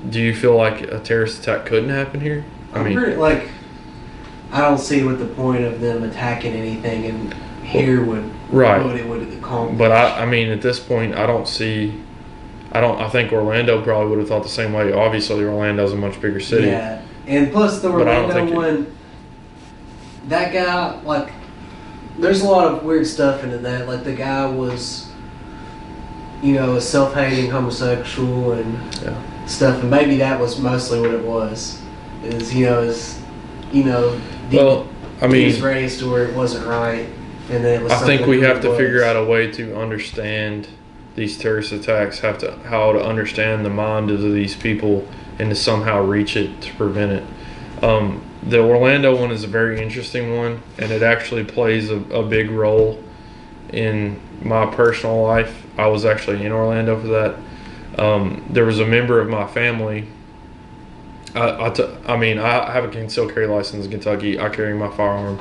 do you feel like a terrorist attack couldn't happen here? I mean, I don't see what the point of them attacking anything and here would what it would accomplish. But I mean, at this point, I think Orlando probably would have thought the same way. Obviously, Orlando's a much bigger city. Yeah, and plus the Orlando one, that guy, like, there's a lot of weird stuff into that. Like, the guy was, you know, a self-hating homosexual and stuff, and maybe that was mostly what it was. He was raised to where it wasn't right, and then it was. I think we have to figure out a way to understand these terrorist attacks. How to understand the mind of these people and to somehow reach it to prevent it. The Orlando one is a very interesting one, and it actually plays a big role in my personal life. I was actually in Orlando for that. There was a member of my family. I have a concealed carry license in Kentucky. I carry my firearm.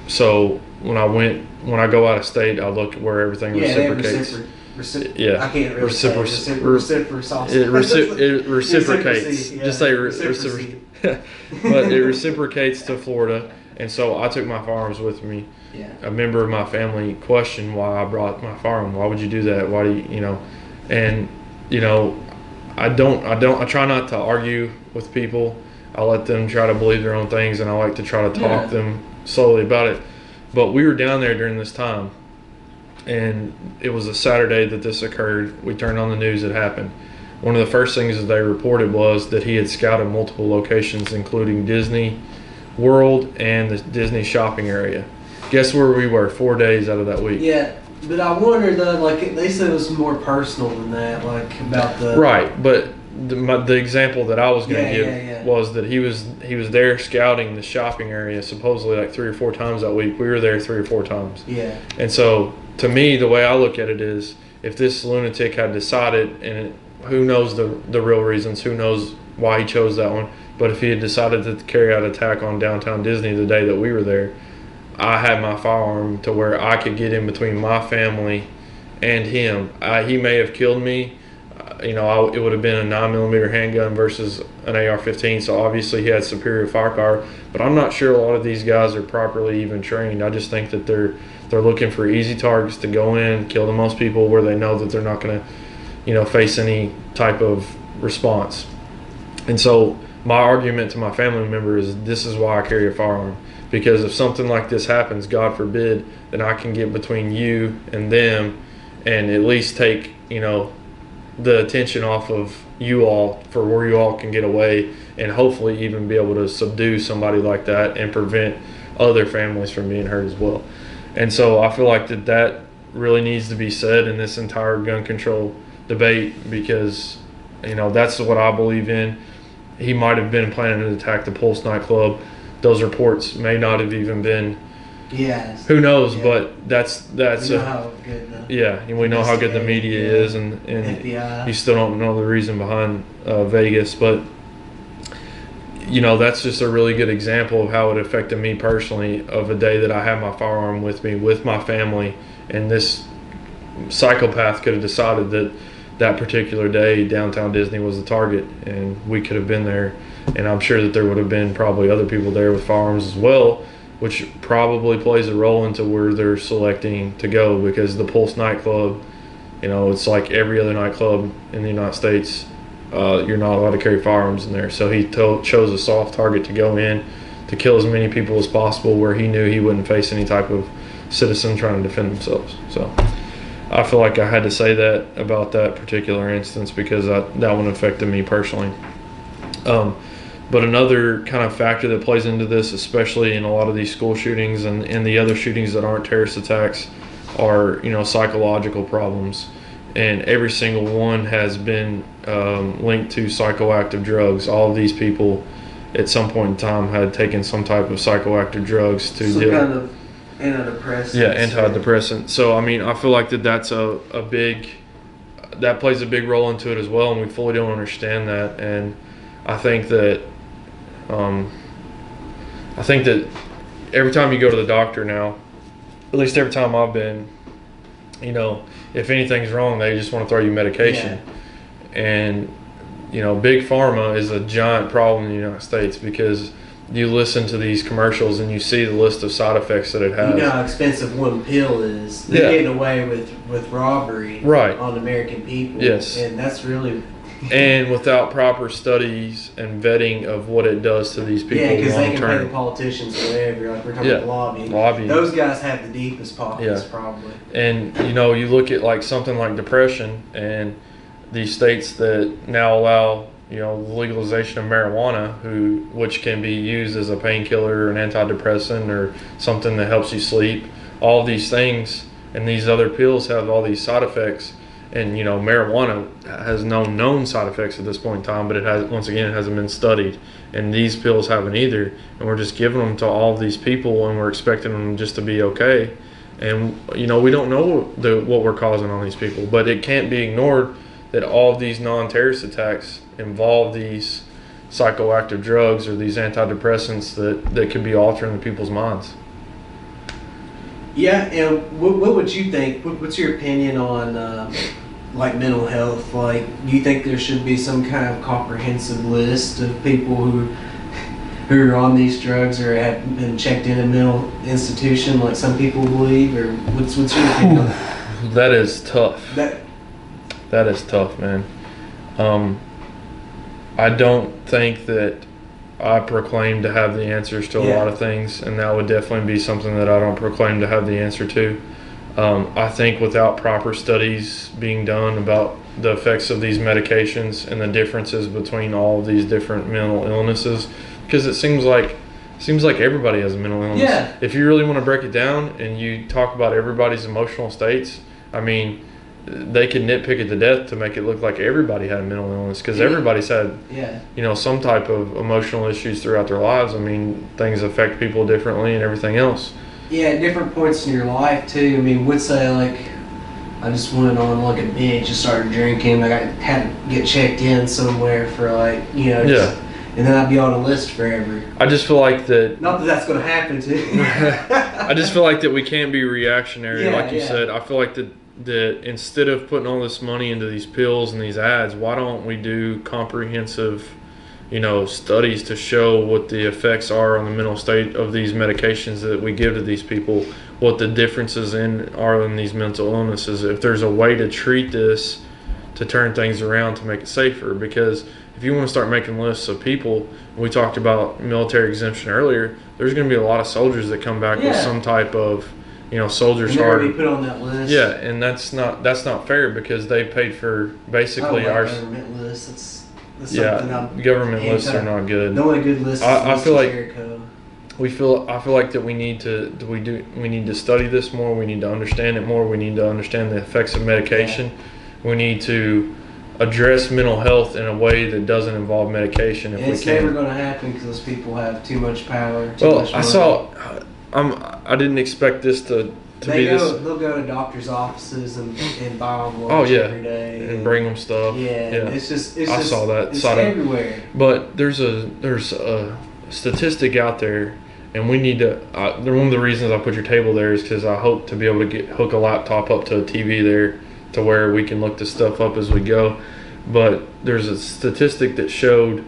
So when I go out of state, I look where everything reciprocates. I can't really say reciprocal. It reciprocates. Yeah, Just say reciprocity. but it reciprocates to Florida. And so I took my firearms with me. Yeah. A member of my family questioned why I brought my firearm. Why would you do that? Why do you, And, I try not to argue with people. I let them try to believe their own things, and I like to try to talk them slowly about it. But we were down there during this time, and it was a Saturday that this occurred. We turned on the news, it happened. One of the first things that they reported was that he had scouted multiple locations, including Disney World and the Disney shopping area. Guess where we were 4 days out of that week? Yeah, but I wonder though, like they said it was more personal than that, like about the right. But the example that I was going to give was that he was there scouting the shopping area supposedly like 3 or 4 times that week. We were there 3 or 4 times. Yeah. And so to me, the way I look at it is, if this lunatic had decided, and who knows the real reasons, who knows why he chose that one, but if he had decided to carry out an attack on downtown Disney the day that we were there, I had my firearm to where I could get in between my family and him. He may have killed me. It would have been a 9mm handgun versus an AR-15, so obviously he had superior firepower. But I'm not sure a lot of these guys are properly even trained. I just think that they're looking for easy targets to go in, kill the most people where they know that they're not going to, face any type of response. And so my argument to my family member is, this is why I carry a firearm. Because if something like this happens, God forbid, then I can get between you and them and at least take, the attention off of you all for where you all can get away, and hopefully even be able to subdue somebody like that and prevent other families from being hurt as well. And so I feel like that really needs to be said in this entire gun control debate, because, that's what I believe in. He might have been planning to attack the Pulse nightclub. Those reports may not have even been. Yes. Who knows? Yeah. But that's we know how good we know how good the media is, and you still don't know the reason behind Vegas, but that's just a really good example of how it affected me personally, of a day that I had my firearm with me with my family, and this psychopath could have decided that particular day downtown Disney was the target, and we could have been there. And I'm sure that there would have been probably other people there with firearms as well, which probably plays a role into where they're selecting to go, because the Pulse nightclub, it's like every other nightclub in the United States. You're not allowed to carry firearms in there. So he chose a soft target to go in to kill as many people as possible, where he knew he wouldn't face any type of citizen trying to defend themselves. So I feel like I had to say that about that particular instance, because that one affected me personally. But another kind of factor that plays into this, especially in a lot of these school shootings and the other shootings that aren't terrorist attacks, are psychological problems. And every single one has been linked to psychoactive drugs. All of these people at some point in time had taken some type of psychoactive drugs to some kind of antidepressant. Yeah, antidepressant. So I feel like that's that plays a big role into it as well, and we fully don't understand that. And I think that every time you go to the doctor now, at least every time I've been, if anything's wrong, they just want to throw you medication. Yeah. And, big pharma is a giant problem in the United States, because you listen to these commercials and you see the list of side effects that it has. You know how expensive one pill is. They're getting away with robbery on American people. Yes. And that's really... And without proper studies and vetting of what it does to these people long term. Yeah, because they can pay the politicians whatever. Like we're talking about lobbying. Those guys have the deepest pockets, probably. And, you look at like something like depression, and these states that now allow, the legalization of marijuana, which can be used as a painkiller or an antidepressant or something that helps you sleep. All of these things and these other pills have all these side effects. And, marijuana has no known side effects at this point in time, but it hasn't been studied. And these pills haven't either. And we're just giving them to all of these people, and we're expecting them just to be okay. And, we don't know what we're causing on these people. But it can't be ignored that all of these non-terrorist attacks involve these psychoactive drugs or these antidepressants that could be altering the people's minds. Yeah, and what would you think? What's your opinion on like mental health? Like, do you think there should be some kind of comprehensive list of people who are on these drugs or have been checked in a mental institution, like some people believe? Or what's your opinion on that? That is tough. That is tough, man. I don't think that I proclaim to have the answers to a lot of things, and that would definitely be something that I don't proclaim to have the answer to. I think without proper studies being done about the effects of these medications and the differences between all of these different mental illnesses, because it seems like everybody has a mental illness. Yeah. If you really want to break it down and you talk about everybody's emotional states, I mean, they could nitpick it to death to make it look like everybody had a mental illness, because everybody's had some type of emotional issues throughout their lives. I mean, things affect people differently and everything else. Yeah, at different points in your life too. I mean, would say like I just went on like a binge, just started drinking. Like I had to get checked in somewhere for like just, and then I'd be on a list forever. I just feel like that. Not that that's going to happen to you. I just feel like that we can't be reactionary, like you said. I feel like that instead of putting all this money into these pills and these ads, why don't we do comprehensive, studies to show what the effects are on the mental state of these medications that we give to these people, what the differences are in these mental illnesses, if there's a way to treat this to turn things around to make it safer. Because if you want to start making lists of people, we talked about military exemption earlier, there's going to be a lot of soldiers that come back with some type of soldiers are put on that list. Yeah, and that's not fair, because they paid for basically our government lists. That's government lists are not good. The only good list is I feel like Jericho. I feel like that we need to study this more. We need to understand it more. We need to understand the effects of medication. Yeah. We need to address mental health in a way that doesn't involve medication. It's never going to happen because those people have too much power. Much money. I didn't expect this to be this. They'll go to doctors' offices and buy them lunch every day and bring them stuff. Yeah. It's I saw that. It's everywhere. But there's a statistic out there, and we need to. One of the reasons I put your table there is because I hope to be able to hook a laptop up to a TV there, to where we can look this stuff up as we go. But there's a statistic that showed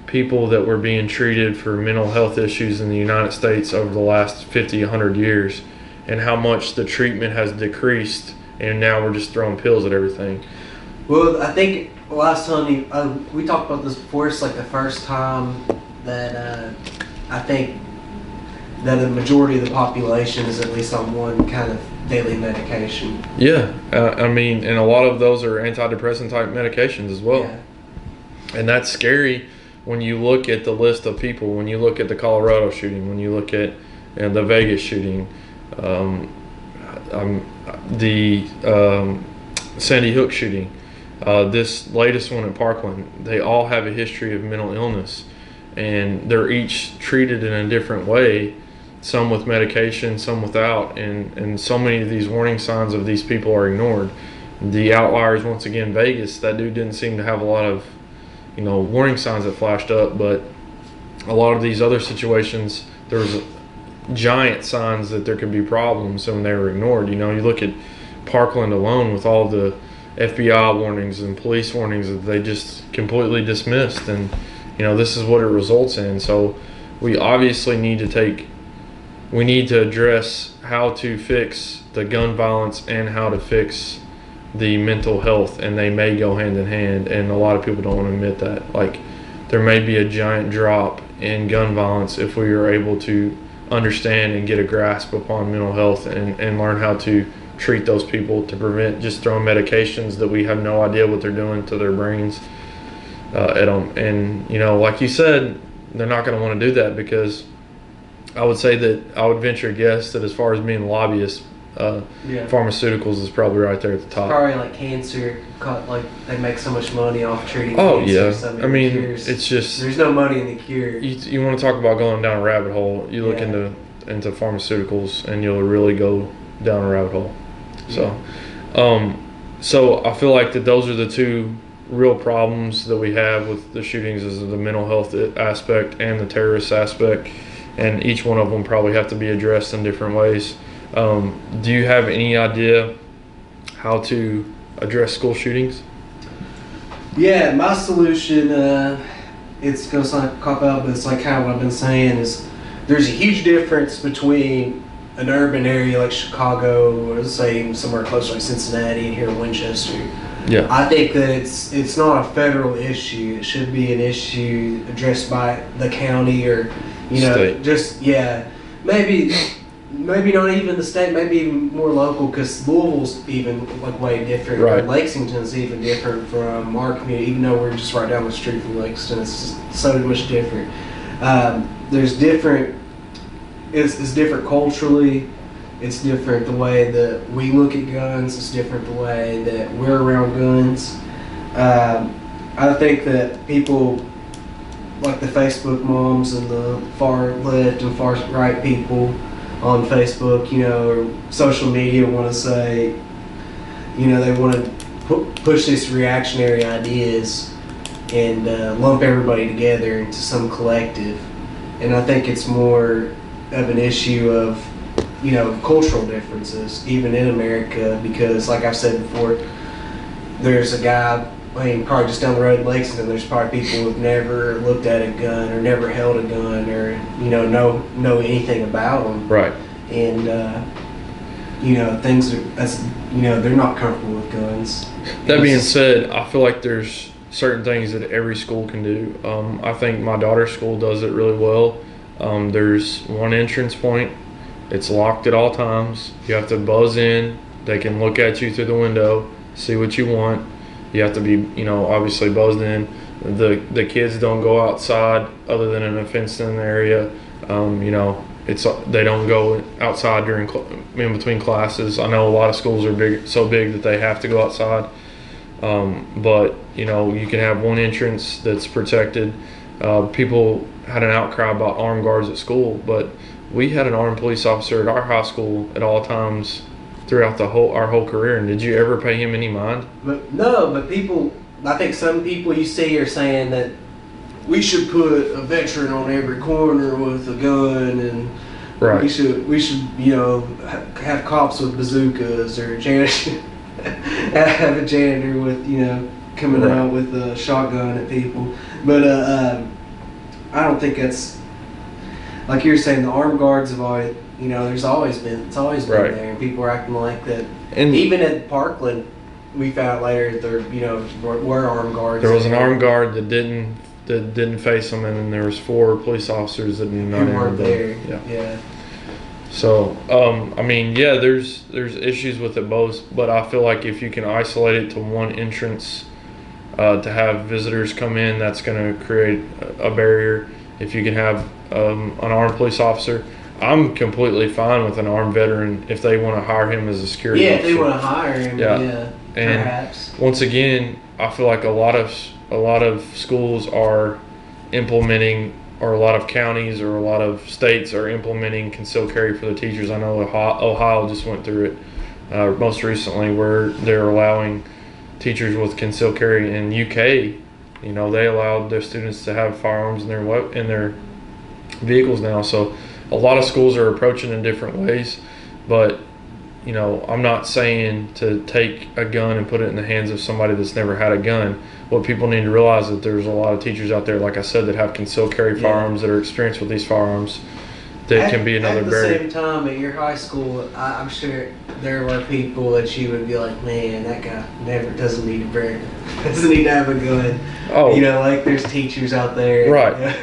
people that were being treated for mental health issues in the United States over the last 50, 100 years, and how much the treatment has decreased, and now we're just throwing pills at everything. Well, I think last time we talked about this before. It's like the first time that I think that the majority of the population is at least on one kind of daily medication. Yeah, I mean, and a lot of those are antidepressant type medications as well. Yeah. And that's scary when you look at the list of people, when you look at the Colorado shooting, when you look at the Vegas shooting, the Sandy Hook shooting, this latest one in Parkland, they all have a history of mental illness, and they're each treated in a different way, some with medication, some without, and so many of these warning signs of these people are ignored. The outliers, once again, Vegas, that dude didn't seem to have a lot of warning signs that flashed up, but a lot of these other situations, there was giant signs that there could be problems, and they were ignored. You look at Parkland alone with all the FBI warnings and police warnings that they just completely dismissed, and this is what it results in. So we obviously need to address how to fix the gun violence and how to fix the mental health, and they may go hand in hand, and a lot of people don't want to admit that. Like, there may be a giant drop in gun violence if we are able to understand and get a grasp upon mental health and learn how to treat those people, to prevent just throwing medications that we have no idea what they're doing to their brains at them. And like you said, they're not going to want to do that, because I would say that I would venture a guess that as far as being lobbyists, pharmaceuticals is probably right there at the top. Probably like cancer, like they make so much money off treating cancer. I mean, cures. It's just there's no money in the cure. You want to talk about going down a rabbit hole? You look into pharmaceuticals, and you'll really go down a rabbit hole. So I feel like that those are the two real problems that we have with the shootings, is the mental health aspect and the terrorist aspect, and each one of them probably have to be addressed in different ways. Do you have any idea how to address school shootings? Yeah, my solution, it's going to sound like a cop-out, but it's like kind of what I've been saying is there's a huge difference between an urban area like Chicago, or let's say somewhere close like Cincinnati and here in Winchester. Yeah. I think that it's not a federal issue. It should be an issue addressed by the county or, State. just, maybe not even the state, maybe even more local, because Louisville's even like way different. Right. Lexington's even different from our community, even though we're just right down the street from Lexington. It's just so much different. There's different. It's different culturally. It's different the way that we look at guns. It's different the way that we're around guns. I think that people like the Facebook moms and the far left and far right people on Facebook, or social media want to say, they want to push these reactionary ideas and lump everybody together into some collective. And I think it's more of an issue of, cultural differences, even in America, because like I've said before, there's a guy, probably just down the road in Lexington, there's probably people who've never looked at a gun or never held a gun or, know anything about them. Right. And, things they're not comfortable with guns. That being said, I feel like there's certain things that every school can do. I think my daughter's school does it really well. There's one entrance point. It's locked at all times. You have to buzz in. They can look at you through the window, see what you want. You have to be, obviously buzzed in. The kids don't go outside other than in a fenced-in area. They don't go outside in between classes. I know a lot of schools are so big that they have to go outside. But you can have one entrance that's protected. People had an outcry about armed guards at school, but we had an armed police officer at our high school at all times throughout our whole career. And did you ever pay him any mind? But people, I think some people you see are saying that we should put a veteran on every corner with a gun, and right. we should have cops with bazookas, or have a janitor with coming right. out with a shotgun at people. But I don't think that's, like you're saying, the armed guards have always, it's always been right. there, and people are acting like that. And even at Parkland, we found out later there, were armed guards. There was an armed guard that didn't face them, and then there was 4 police officers that weren't there. Yeah. So, there's issues with it both, but I feel like if you can isolate it to one entrance, to have visitors come in, that's going to create a barrier. If you can have an armed police officer, I'm completely fine with an armed veteran if they want to hire him as a security officer. If they want to hire him, and perhaps. Once again, I feel like a lot of schools are implementing, or a lot of counties or a lot of states are implementing concealed carry for the teachers. I know Ohio just went through it most recently, where they're allowing teachers with concealed carry. In UK, they allowed their students to have firearms in their vehicles now. So a lot of schools are approaching in different ways, but I'm not saying to take a gun and put it in the hands of somebody that's never had a gun. What people need to realize is that there's a lot of teachers out there, like I said, that have concealed carry firearms, that are experienced with these firearms. That can be another barrier. At the same time, at your high school, I'm sure there were people that you would be like, man, that guy doesn't need to have a gun. Oh, like there's teachers out there. Right.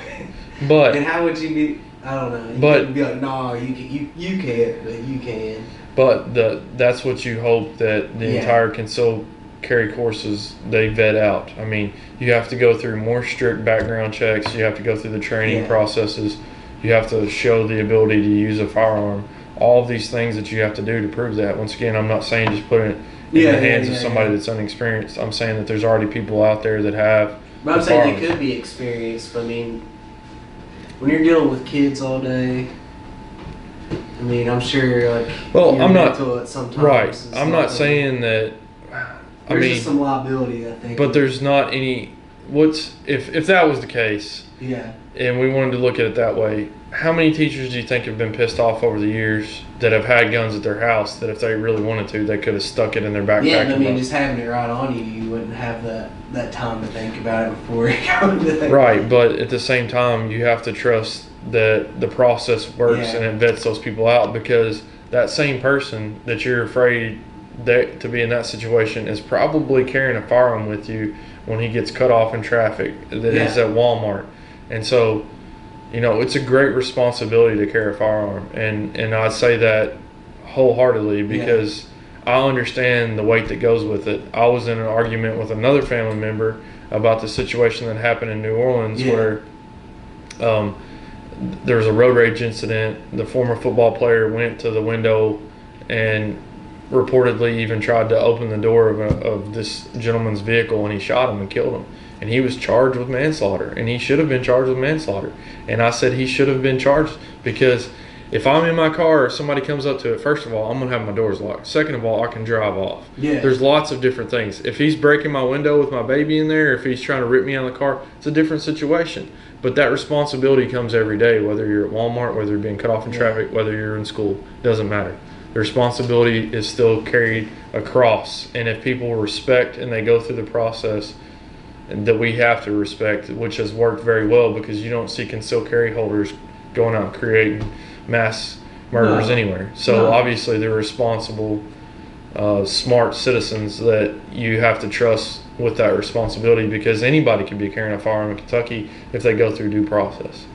But and how would you be? I don't know. You wouldn't be like, no, you can't, but you can. But that's what you hope, that the entire concealed carry courses, they vet out. I mean, you have to go through more strict background checks. You have to go through the training processes. You have to show the ability to use a firearm. All of these things that you have to do to prove that. Once again, I'm not saying just put it in the hands of somebody that's unexperienced. I'm saying that there's already people out there that have. But I'm saying they could be experienced. I mean, when you're dealing with kids all day, I'm sure I'm not sometimes. Right. I'm not saying that. There's just some liability, I think. But there's not any. if that was the case, yeah, and we wanted to look at it that way, how many teachers do you think have been pissed off over the years that have had guns at their house that if they really wanted to, they could have stuck it in their backpack? Yeah, I mean, just having it right on you, you wouldn't have that time to think about it before you go into that. Right, but at the same time, you have to trust that the process works and it vets those people out, because that same person that you're afraid to be in that situation is probably carrying a firearm with you when he gets cut off in traffic that is at Walmart. And so, it's a great responsibility to carry a firearm. And I say that wholeheartedly because I understand the weight that goes with it. I was in an argument with another family member about the situation that happened in New Orleans where there was a road rage incident. The former football player went to the window and reportedly even tried to open the door of this gentleman's vehicle, and he shot him and killed him. And he was charged with manslaughter, and he should have been charged with manslaughter. And I said he should have been charged because if I'm in my car, somebody comes up to it, first of all, I'm going to have my doors locked. Second of all, I can drive off. Yeah. There's lots of different things. If he's breaking my window with my baby in there, if he's trying to rip me out of the car, it's a different situation. But that responsibility comes every day, whether you're at Walmart, whether you're being cut off in traffic, whether you're in school, doesn't matter. The responsibility is still carried across. And if people respect and they go through the process that we have to respect, which has worked very well because you don't see concealed carry holders going out creating mass murders anywhere. So obviously they're responsible, smart citizens that you have to trust with that responsibility, because anybody can be carrying a firearm in Kentucky if they go through due process.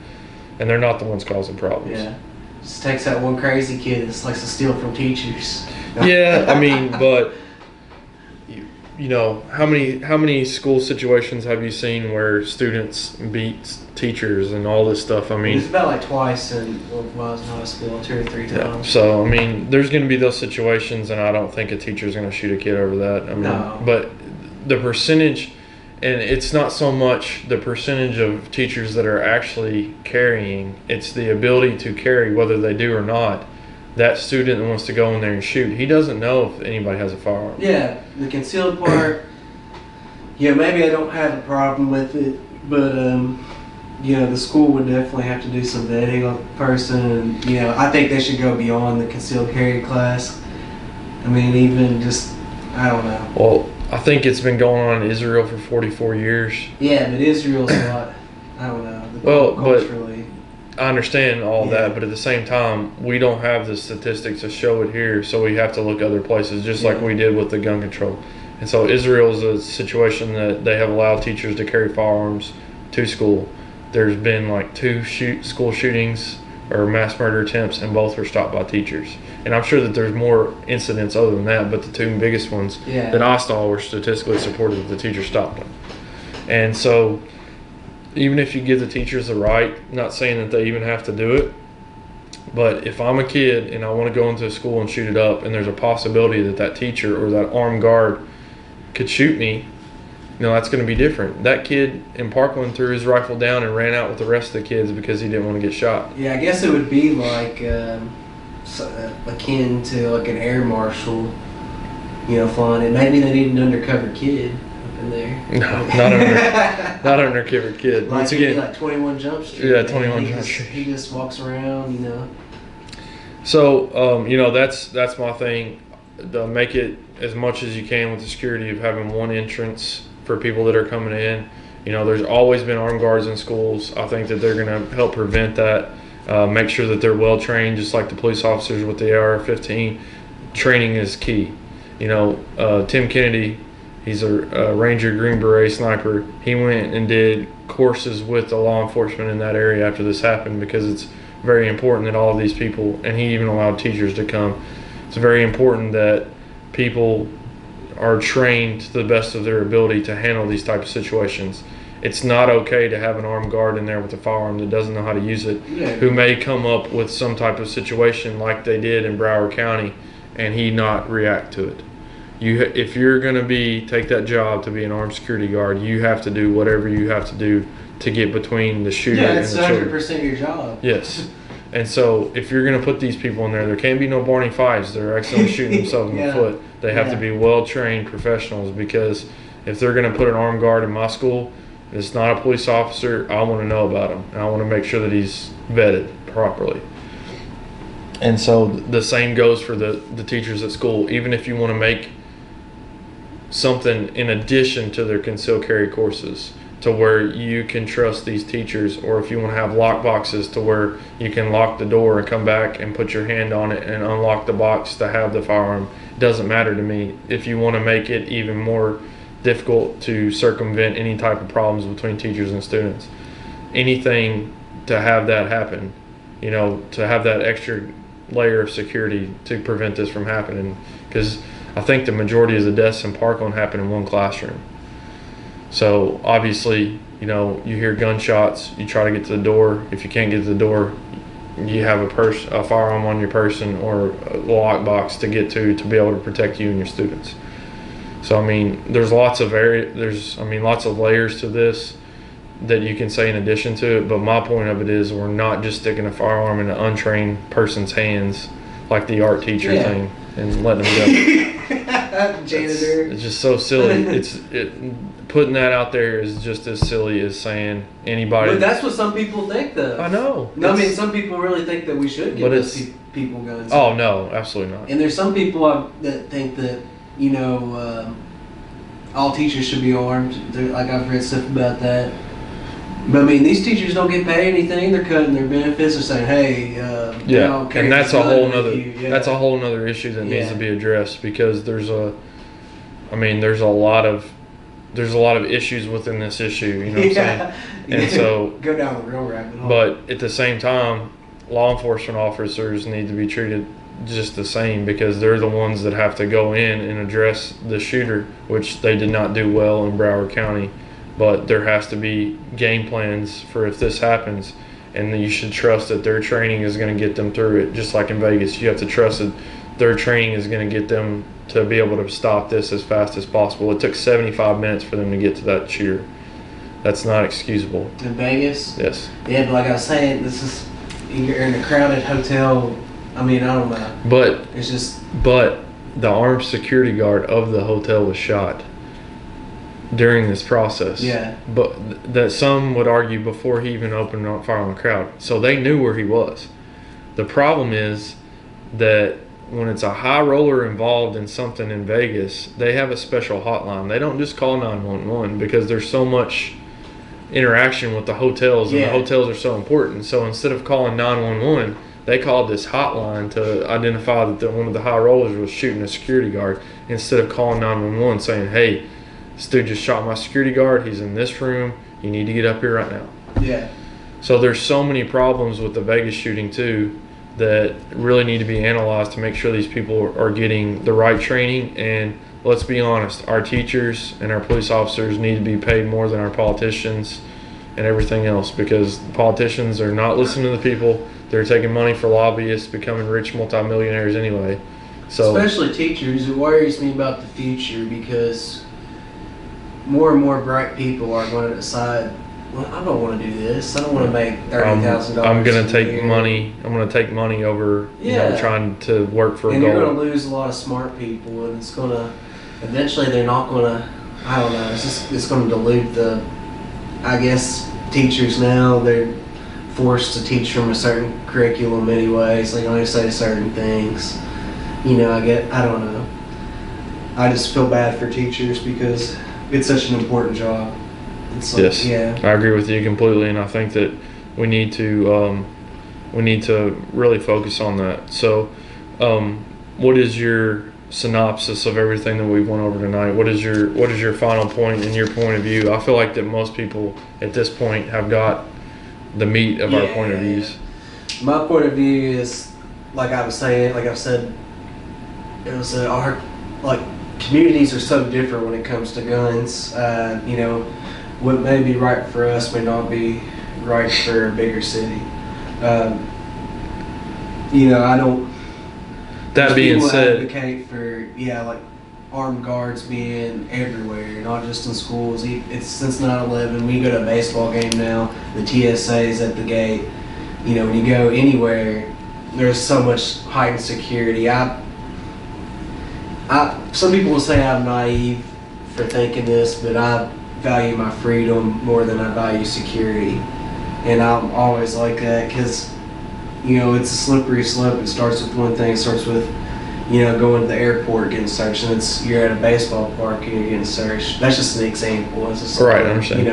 And they're not the ones causing problems. Yeah. Just takes that one crazy kid that likes to steal from teachers. Yeah, I mean, but how many school situations have you seen where students beat teachers and all this stuff? I mean, it's about like twice while I was in high school, 2 or 3 times. Yeah, so I mean, there's going to be those situations, and I don't think a teacher's going to shoot a kid over that. I mean, but the percentage, and it's not so much the percentage of teachers that are actually carrying, it's the ability to carry, whether they do or not. That student that wants to go in there and shoot, he doesn't know if anybody has a firearm. Yeah, the concealed part, maybe I don't have a problem with it, but, the school would definitely have to do some vetting on the person. And, I think they should go beyond the concealed carry class. I mean, even just, I don't know. Well, I think it's been going on in Israel for 44 years. Yeah, but Israel's not, I don't know. Culturally. I understand all that, but at the same time, we don't have the statistics to show it here, so we have to look other places, just like we did with the gun control. And so Israel is a situation that they have allowed teachers to carry firearms to school. There's been like 2 school shootings or mass murder attempts, and both were stopped by teachers. And I'm sure that there's more incidents other than that, but the 2 biggest ones that I saw were statistically supported that the teacher stopped them. And so even if you give the teachers the right, not saying that they even have to do it, but if I'm a kid and I want to go into a school and shoot it up, and there's a possibility that that teacher or that armed guard could shoot me, that's going to be different. That kid in Parkland threw his rifle down and ran out with the rest of the kids because he didn't want to get shot. Yeah, I guess it would be like akin to like an air marshal, flying it. Maybe they need an undercover kid up in there. No, not an undercover kid. Like, once again, like 21 Jump Street. Yeah, 21 Jump Street. He just walks around, So, that's my thing. Make it as much as you can with the security of having one entrance for people that are coming in. There's always been armed guards in schools. I think that they're going to help prevent that. Make sure that they're well trained, just like the police officers with the AR-15. Training is key. Tim Kennedy, he's a Ranger Green Beret sniper. He went and did courses with the law enforcement in that area after this happened, because it's very important that all of these people, and he even allowed teachers to come. It's very important that people are trained to the best of their ability to handle these types of situations. It's not okay to have an armed guard in there with a firearm that doesn't know how to use it, who may come up with some type of situation like they did in Broward County, and he not react to it. If you're going to take that job to be an armed security guard, you have to do whatever you have to do to get between the shooter and the children. Yeah, it's 100% your job. Yes. And so if you're going to put these people in there can't be no Barney Fives that are accidentally shooting themselves in the foot. They have to be well-trained professionals, because if they're going to put an armed guard in my school, If it's not a police officer, I want to know about him, and I want to make sure that he's vetted properly. And so the same goes for the teachers at school. Even if you want to make something in addition to their concealed carry courses, to where you can trust these teachers, or if you want to have lock boxes to where you can lock the door and come back and put your hand on it and unlock the box to have the firearm, it doesn't matter to me. If you want to make it even more difficult to circumvent any type of problems between teachers and students, anything to have that happen, you know, to have that extra layer of security to prevent this from happening. Because I think the majority of the deaths in Parkland happen in one classroom. So obviously, you know, you hear gunshots, you try to get to the door. If you can't get to the door, you have a firearm on your person or a lockbox to get to be able to protect you and your students. So I mean, there's lots of lots of layers to this that you can say in addition to it. But my point of it is, we're not just sticking a firearm in an untrained person's hands like the art teacher thing and letting them go. Janitor. It's just so silly. Putting that out there is just as silly as saying anybody. But that's what some people think, though. I know. No, I mean, some people really think that we should give those people guns. Oh no, absolutely not. And there's some people that think that, you know, all teachers should be armed. Like, I've read stuff about that. But I mean, these teachers don't get paid anything. They're cutting their benefits. They're saying, "Hey, and that's a whole nother issue that needs to be addressed, because there's a lot of issues within this issue. You know what I'm saying? And so go down the real rabbit hole. But at the same time, law enforcement officers need to be treated just the same, because they're the ones that have to go in and address the shooter, which they did not do well in Broward County. But there has to be game plans for if this happens, and you should trust that their training is going to get them through it. Just like in Vegas, you have to trust that their training is going to get them to be able to stop this as fast as possible. It took 75 minutes for them to get to that shooter. That's not excusable. In Vegas? Yes. Yeah, but like I was saying, you're in a crowded hotel. I mean, I don't know. But the armed security guard of the hotel was shot during this process. Yeah. But that some would argue before he even opened fire on the crowd. So they knew where he was. The problem is that when it's a high roller involved in something in Vegas, they have a special hotline. They don't just call 911, because there's so much interaction with the hotels, and the hotels are so important. So instead of calling 911, they called this hotline to identify that one of the high rollers was shooting a security guard, instead of calling 911 saying, "Hey, this dude just shot my security guard. He's in this room. You need to get up here right now." Yeah. So there's so many problems with the Vegas shooting too that really need to be analyzed to make sure these people are getting the right training. And let's be honest, our teachers and our police officers need to be paid more than our politicians and everything else, because the politicians are not listening to the people. They're taking money for lobbyists, becoming rich multimillionaires anyway. So especially teachers, it worries me about the future, because more and more bright people are going to decide, well, I don't want to do this. I don't want to make $30,000. I'm going to take money. I'm going to take money over trying to work for a goal. And you're going to lose a lot of smart people, and it's going to eventually they're not going to. I don't know. It's going to dilute the. I guess teachers now, they're forced to teach from a certain curriculum anyway, so they can only say certain things. You know, I don't know. I just feel bad for teachers because it's such an important job. Yes, I agree with you completely, and I think that we need to really focus on that. So, what is your synopsis of everything that we've went over tonight? What is your final point and your point of view? I feel like that most people at this point have got the meat of our point of views. My point of view is, like I've said, it was communities are so different when it comes to guns. You know, what may be right for us may not be right for a bigger city. You know, I don't. That being said, advocate for armed guards being everywhere, not just in schools. It's since 9/11. We go to a baseball game now, the TSA is at the gate. You know, when you go anywhere, there's so much heightened security. Some people will say I'm naive for thinking this, but value my freedom more than I value security. And I'm always like that because, it's a slippery slope. It starts with one thing. It starts with, going to the airport, getting searched, and you're at a baseball park and you're getting searched. That's just an example. It's just right, I understand.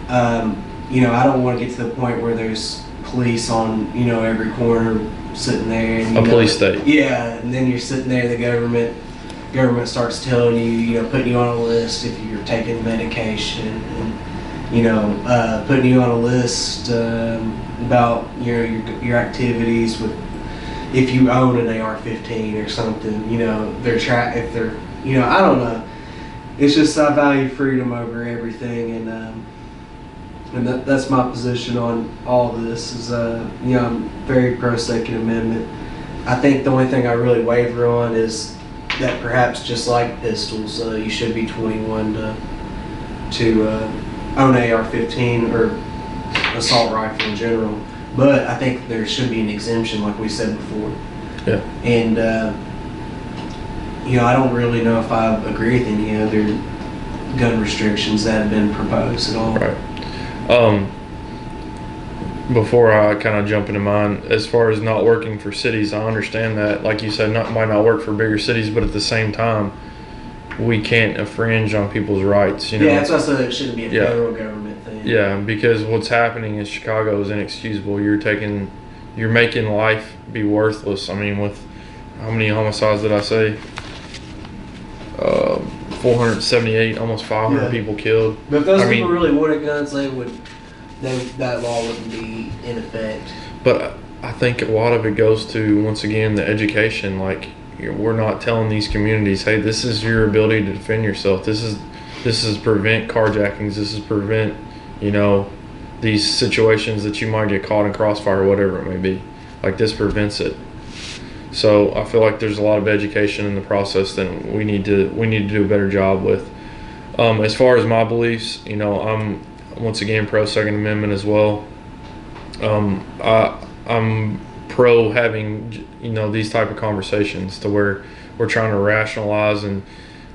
I don't want to get to the point where there's police on, every corner sitting there. And, a police state. Yeah, and then you're sitting there, the government starts telling you, putting you on a list if you're taking medication, and, putting you on a list about your activities with, if you own an AR-15 or something, if they're, I don't know. It's just I value freedom over everything, and that's my position on all this. Is I'm very pro Second Amendment. I think the only thing I really waver on is that perhaps just like pistols, you should be 21 to own an AR-15 or assault rifle in general. But I think there should be an exemption, like we said before. Yeah. And I don't really know if I agree with any other gun restrictions that have been proposed at all. Right. Before I kind of jump into mine, as far as not working for cities, I understand that, like you said, might not work for bigger cities, but at the same time, we can't infringe on people's rights. Yeah, that's why I said it shouldn't be a federal government thing. Yeah, because what's happening in Chicago is inexcusable. You're making life be worthless. I mean, with how many homicides did I say? 478, almost 500 people killed. But if those people really wanted guns, that law wouldn't be in effect. But I think a lot of it goes to, once again, the education. Like, we're not telling these communities, hey, this is your ability to defend yourself. This is prevent carjackings. This is prevent, these situations that you might get caught in crossfire or whatever it may be. Like, this prevents it. So I feel like there's a lot of education in the process that we need to do a better job with. As far as my beliefs, I'm once again pro Second Amendment as well. I'm pro having these type of conversations to where we're trying to rationalize and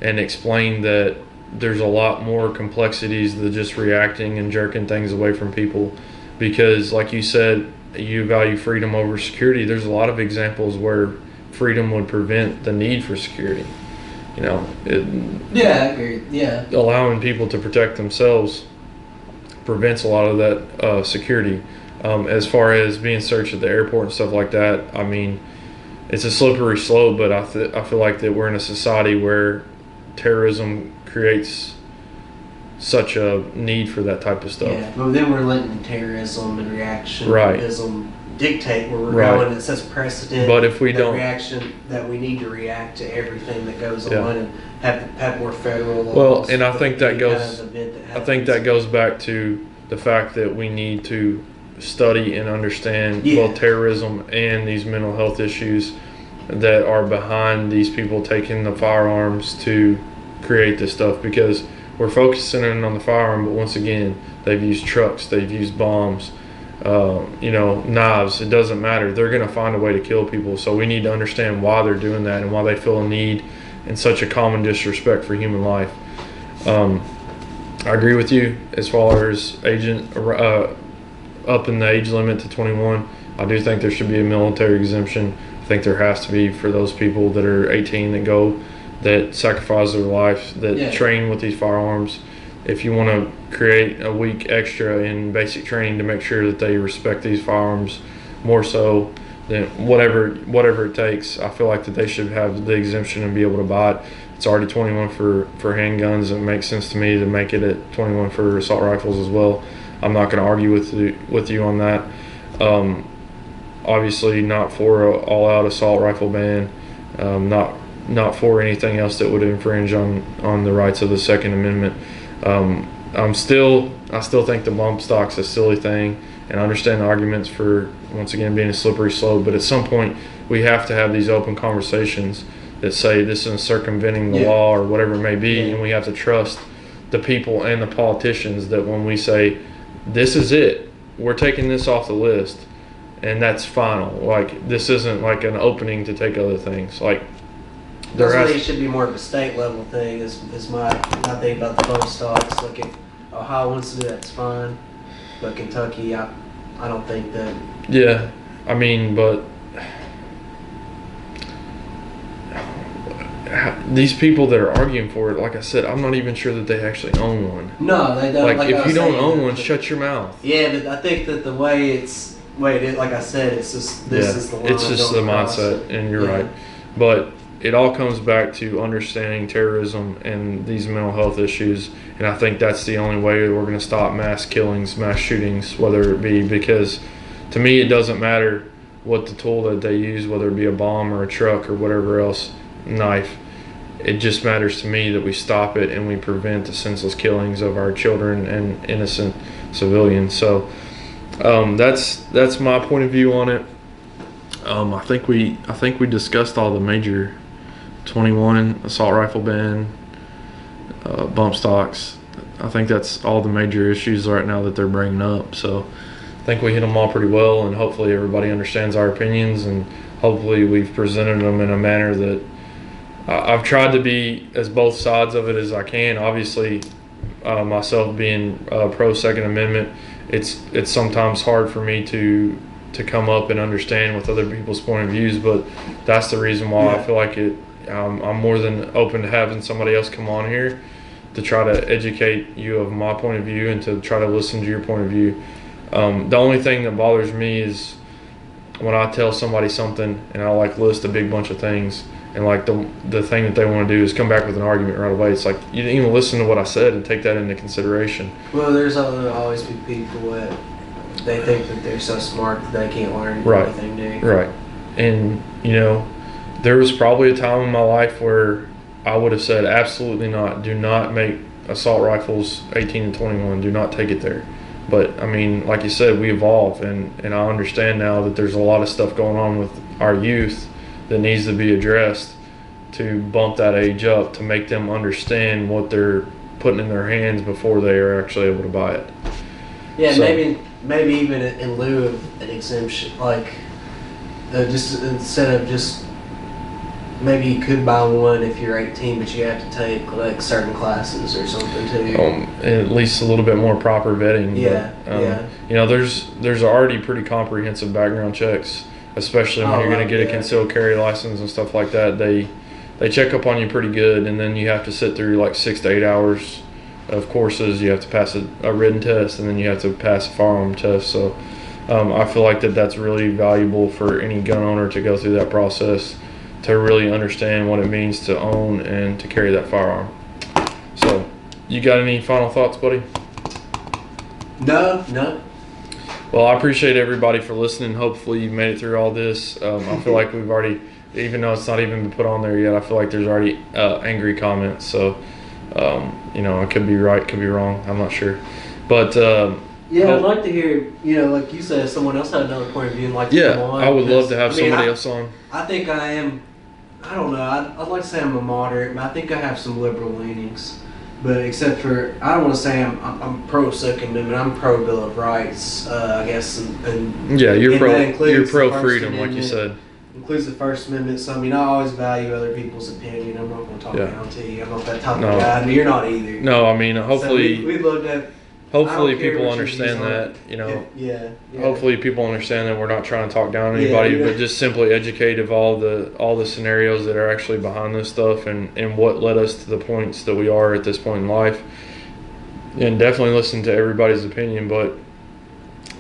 explain that there's a lot more complexities than just reacting and jerking things away from people, because like you said, you value freedom over security. There's a lot of examples where freedom would prevent the need for security. Yeah, I agree. Yeah, allowing people to protect themselves prevents a lot of that security. As far as being searched at the airport and stuff like that, I mean, it's a slippery slope, but I feel like that we're in a society where terrorism creates such a need for that type of stuff. Yeah, but then we're letting terrorism and reactionism dictate where we're going. It sets precedent. But if we don't reaction, that we need to react to everything that goes on and have more federal laws. Well, and I think that goes back to the fact that we need to study and understand both terrorism and these mental health issues that are behind these people taking the firearms to create this stuff, because we're focusing in on the firearm, but once again, they've used trucks, they've used bombs, knives. It doesn't matter. They're going to find a way to kill people. So we need to understand why they're doing that and why they feel a need and such a common disrespect for human life. I agree with you as far as up in the age limit to 21. I do think there should be a military exemption. I think there has to be for those people that are 18 that sacrifice their life, that train with these firearms. If you want to create a week extra in basic training to make sure that they respect these firearms more so than whatever it takes, I feel like that they should have the exemption and be able to buy it. It's already 21 for handguns. It makes sense to me to make it at 21 for assault rifles as well. I'm not going to argue with you on that. Obviously not for an all-out assault rifle ban. Not for anything else that would infringe on the rights of the Second Amendment. I still think the bump stock's a silly thing, and I understand the arguments for, once again, being a slippery slope, but at some point we have to have these open conversations that say this is circumventing the law or whatever it may be, and we have to trust the people and the politicians that when we say this is it, we're taking this off the list and that's final. Like, this isn't like an opening to take other things. Like, It should be more of a state level thing. Is my thing about the bump stocks. Like if Ohio wants to do that, it's fine. But Kentucky, I don't think that. Yeah, I mean, but these people that are arguing for it, like I said, I'm not even sure that they actually own one. No, they don't. Like if you don't own one, shut your mouth. Yeah, but I think that the way it's like I said, it's just is the line. It's just the mindset, and you're right. But it all comes back to understanding terrorism and these mental health issues, and I think that's the only way we're going to stop mass killings, mass shootings, whether it be, because to me it doesn't matter what the tool that they use, whether it be a bomb or a truck or whatever else, knife. It just matters to me that we stop it and we prevent the senseless killings of our children and innocent civilians. So that's my point of view on it. I think we discussed all the major 21 assault rifle ban, bump stocks. I think that's all the major issues right now that they're bringing up. So I think we hit them all pretty well, and hopefully everybody understands our opinions, and hopefully we've presented them in a manner that I've tried to be as both sides of it as I can. Obviously, myself being pro Second Amendment, it's sometimes hard for me to come up and understand with other people's point of views, but that's the reason why I feel like I'm more than open to having somebody else come on here to try to educate you of my point of view and to try to listen to your point of view. The only thing that bothers me is when I tell somebody something and I list a big bunch of things, and the thing that they want to do is come back with an argument right away. It's like you didn't even listen to what I said and take that into consideration. Well, there's always be people that they think that they're so smart that they can't learn anything new. Right. And there was probably a time in my life where I would have said absolutely not. Do not make assault rifles 18 to 21. Do not take it there. But I mean, like you said, we evolve, and I understand now that there's a lot of stuff going on with our youth that needs to be addressed to bump that age up, to make them understand what they're putting in their hands before they are actually able to buy it. Yeah, so, maybe even in lieu of an exemption, just instead of just maybe you could buy one if you're 18, but you have to take certain classes or something too. At least a little bit more proper vetting. Yeah, but, there's already pretty comprehensive background checks, especially when you're going to get a concealed carry license and stuff like that. They check up on you pretty good, and then you have to sit through 6 to 8 hours of courses. You have to pass a written test, and then you have to pass a firearm test. So I feel like that's really valuable for any gun owner to go through that process, to really understand what it means to own and to carry that firearm. So, you got any final thoughts, buddy? No. Well, I appreciate everybody for listening. Hopefully you made it through all this. I feel like we've already, even though it's not even been put on there yet, I feel like there's already angry comments. So, I could be right, could be wrong. I'm not sure. But I'd like to hear, like you said, if someone else had another point of view and to come on. I would love to have somebody else on. I think I am, I don't know, I'd like to say I'm a moderate, but I think I have some liberal leanings. But except for, I don't want to say I'm pro Second Amendment. I'm pro Bill of Rights, I guess. And you're pro freedom, like you said. Includes the First Amendment. So I always value other people's opinion. I'm not going to talk down to you. I'm not that type of guy. You're not either. No, hopefully. So we'd love to have. Hopefully people understand that, Hopefully people understand that we're not trying to talk down on anybody, but just simply educate of all the scenarios that are actually behind this stuff and what led us to the points that we are at this point in life. And definitely listen to everybody's opinion, but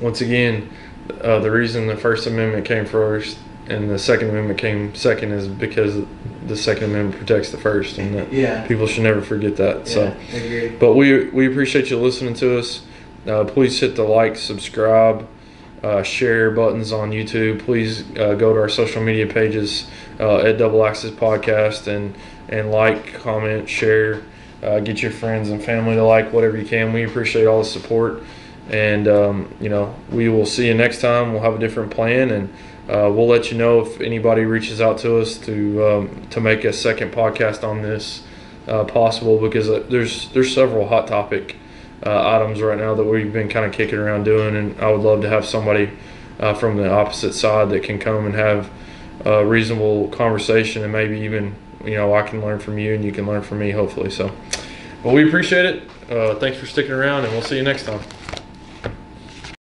once again, the reason the First Amendment came first and the Second Amendment came second is because the Second Amendment protects the First, and that people should never forget that. So, I agree. But we appreciate you listening to us. Please hit the like, subscribe, share buttons on YouTube. Please go to our social media pages at Double Access Podcast and like, comment, share. Get your friends and family to like whatever you can. We appreciate all the support, and we will see you next time. We'll have a different plan, and we'll let you know if anybody reaches out to us to make a second podcast on this possible, because there's several hot topic items right now that we've been kind of kicking around doing, and I would love to have somebody from the opposite side that can come and have a reasonable conversation and maybe even you know, I can learn from you and you can learn from me, hopefully. So, but we appreciate it. Thanks for sticking around, and we'll see you next time.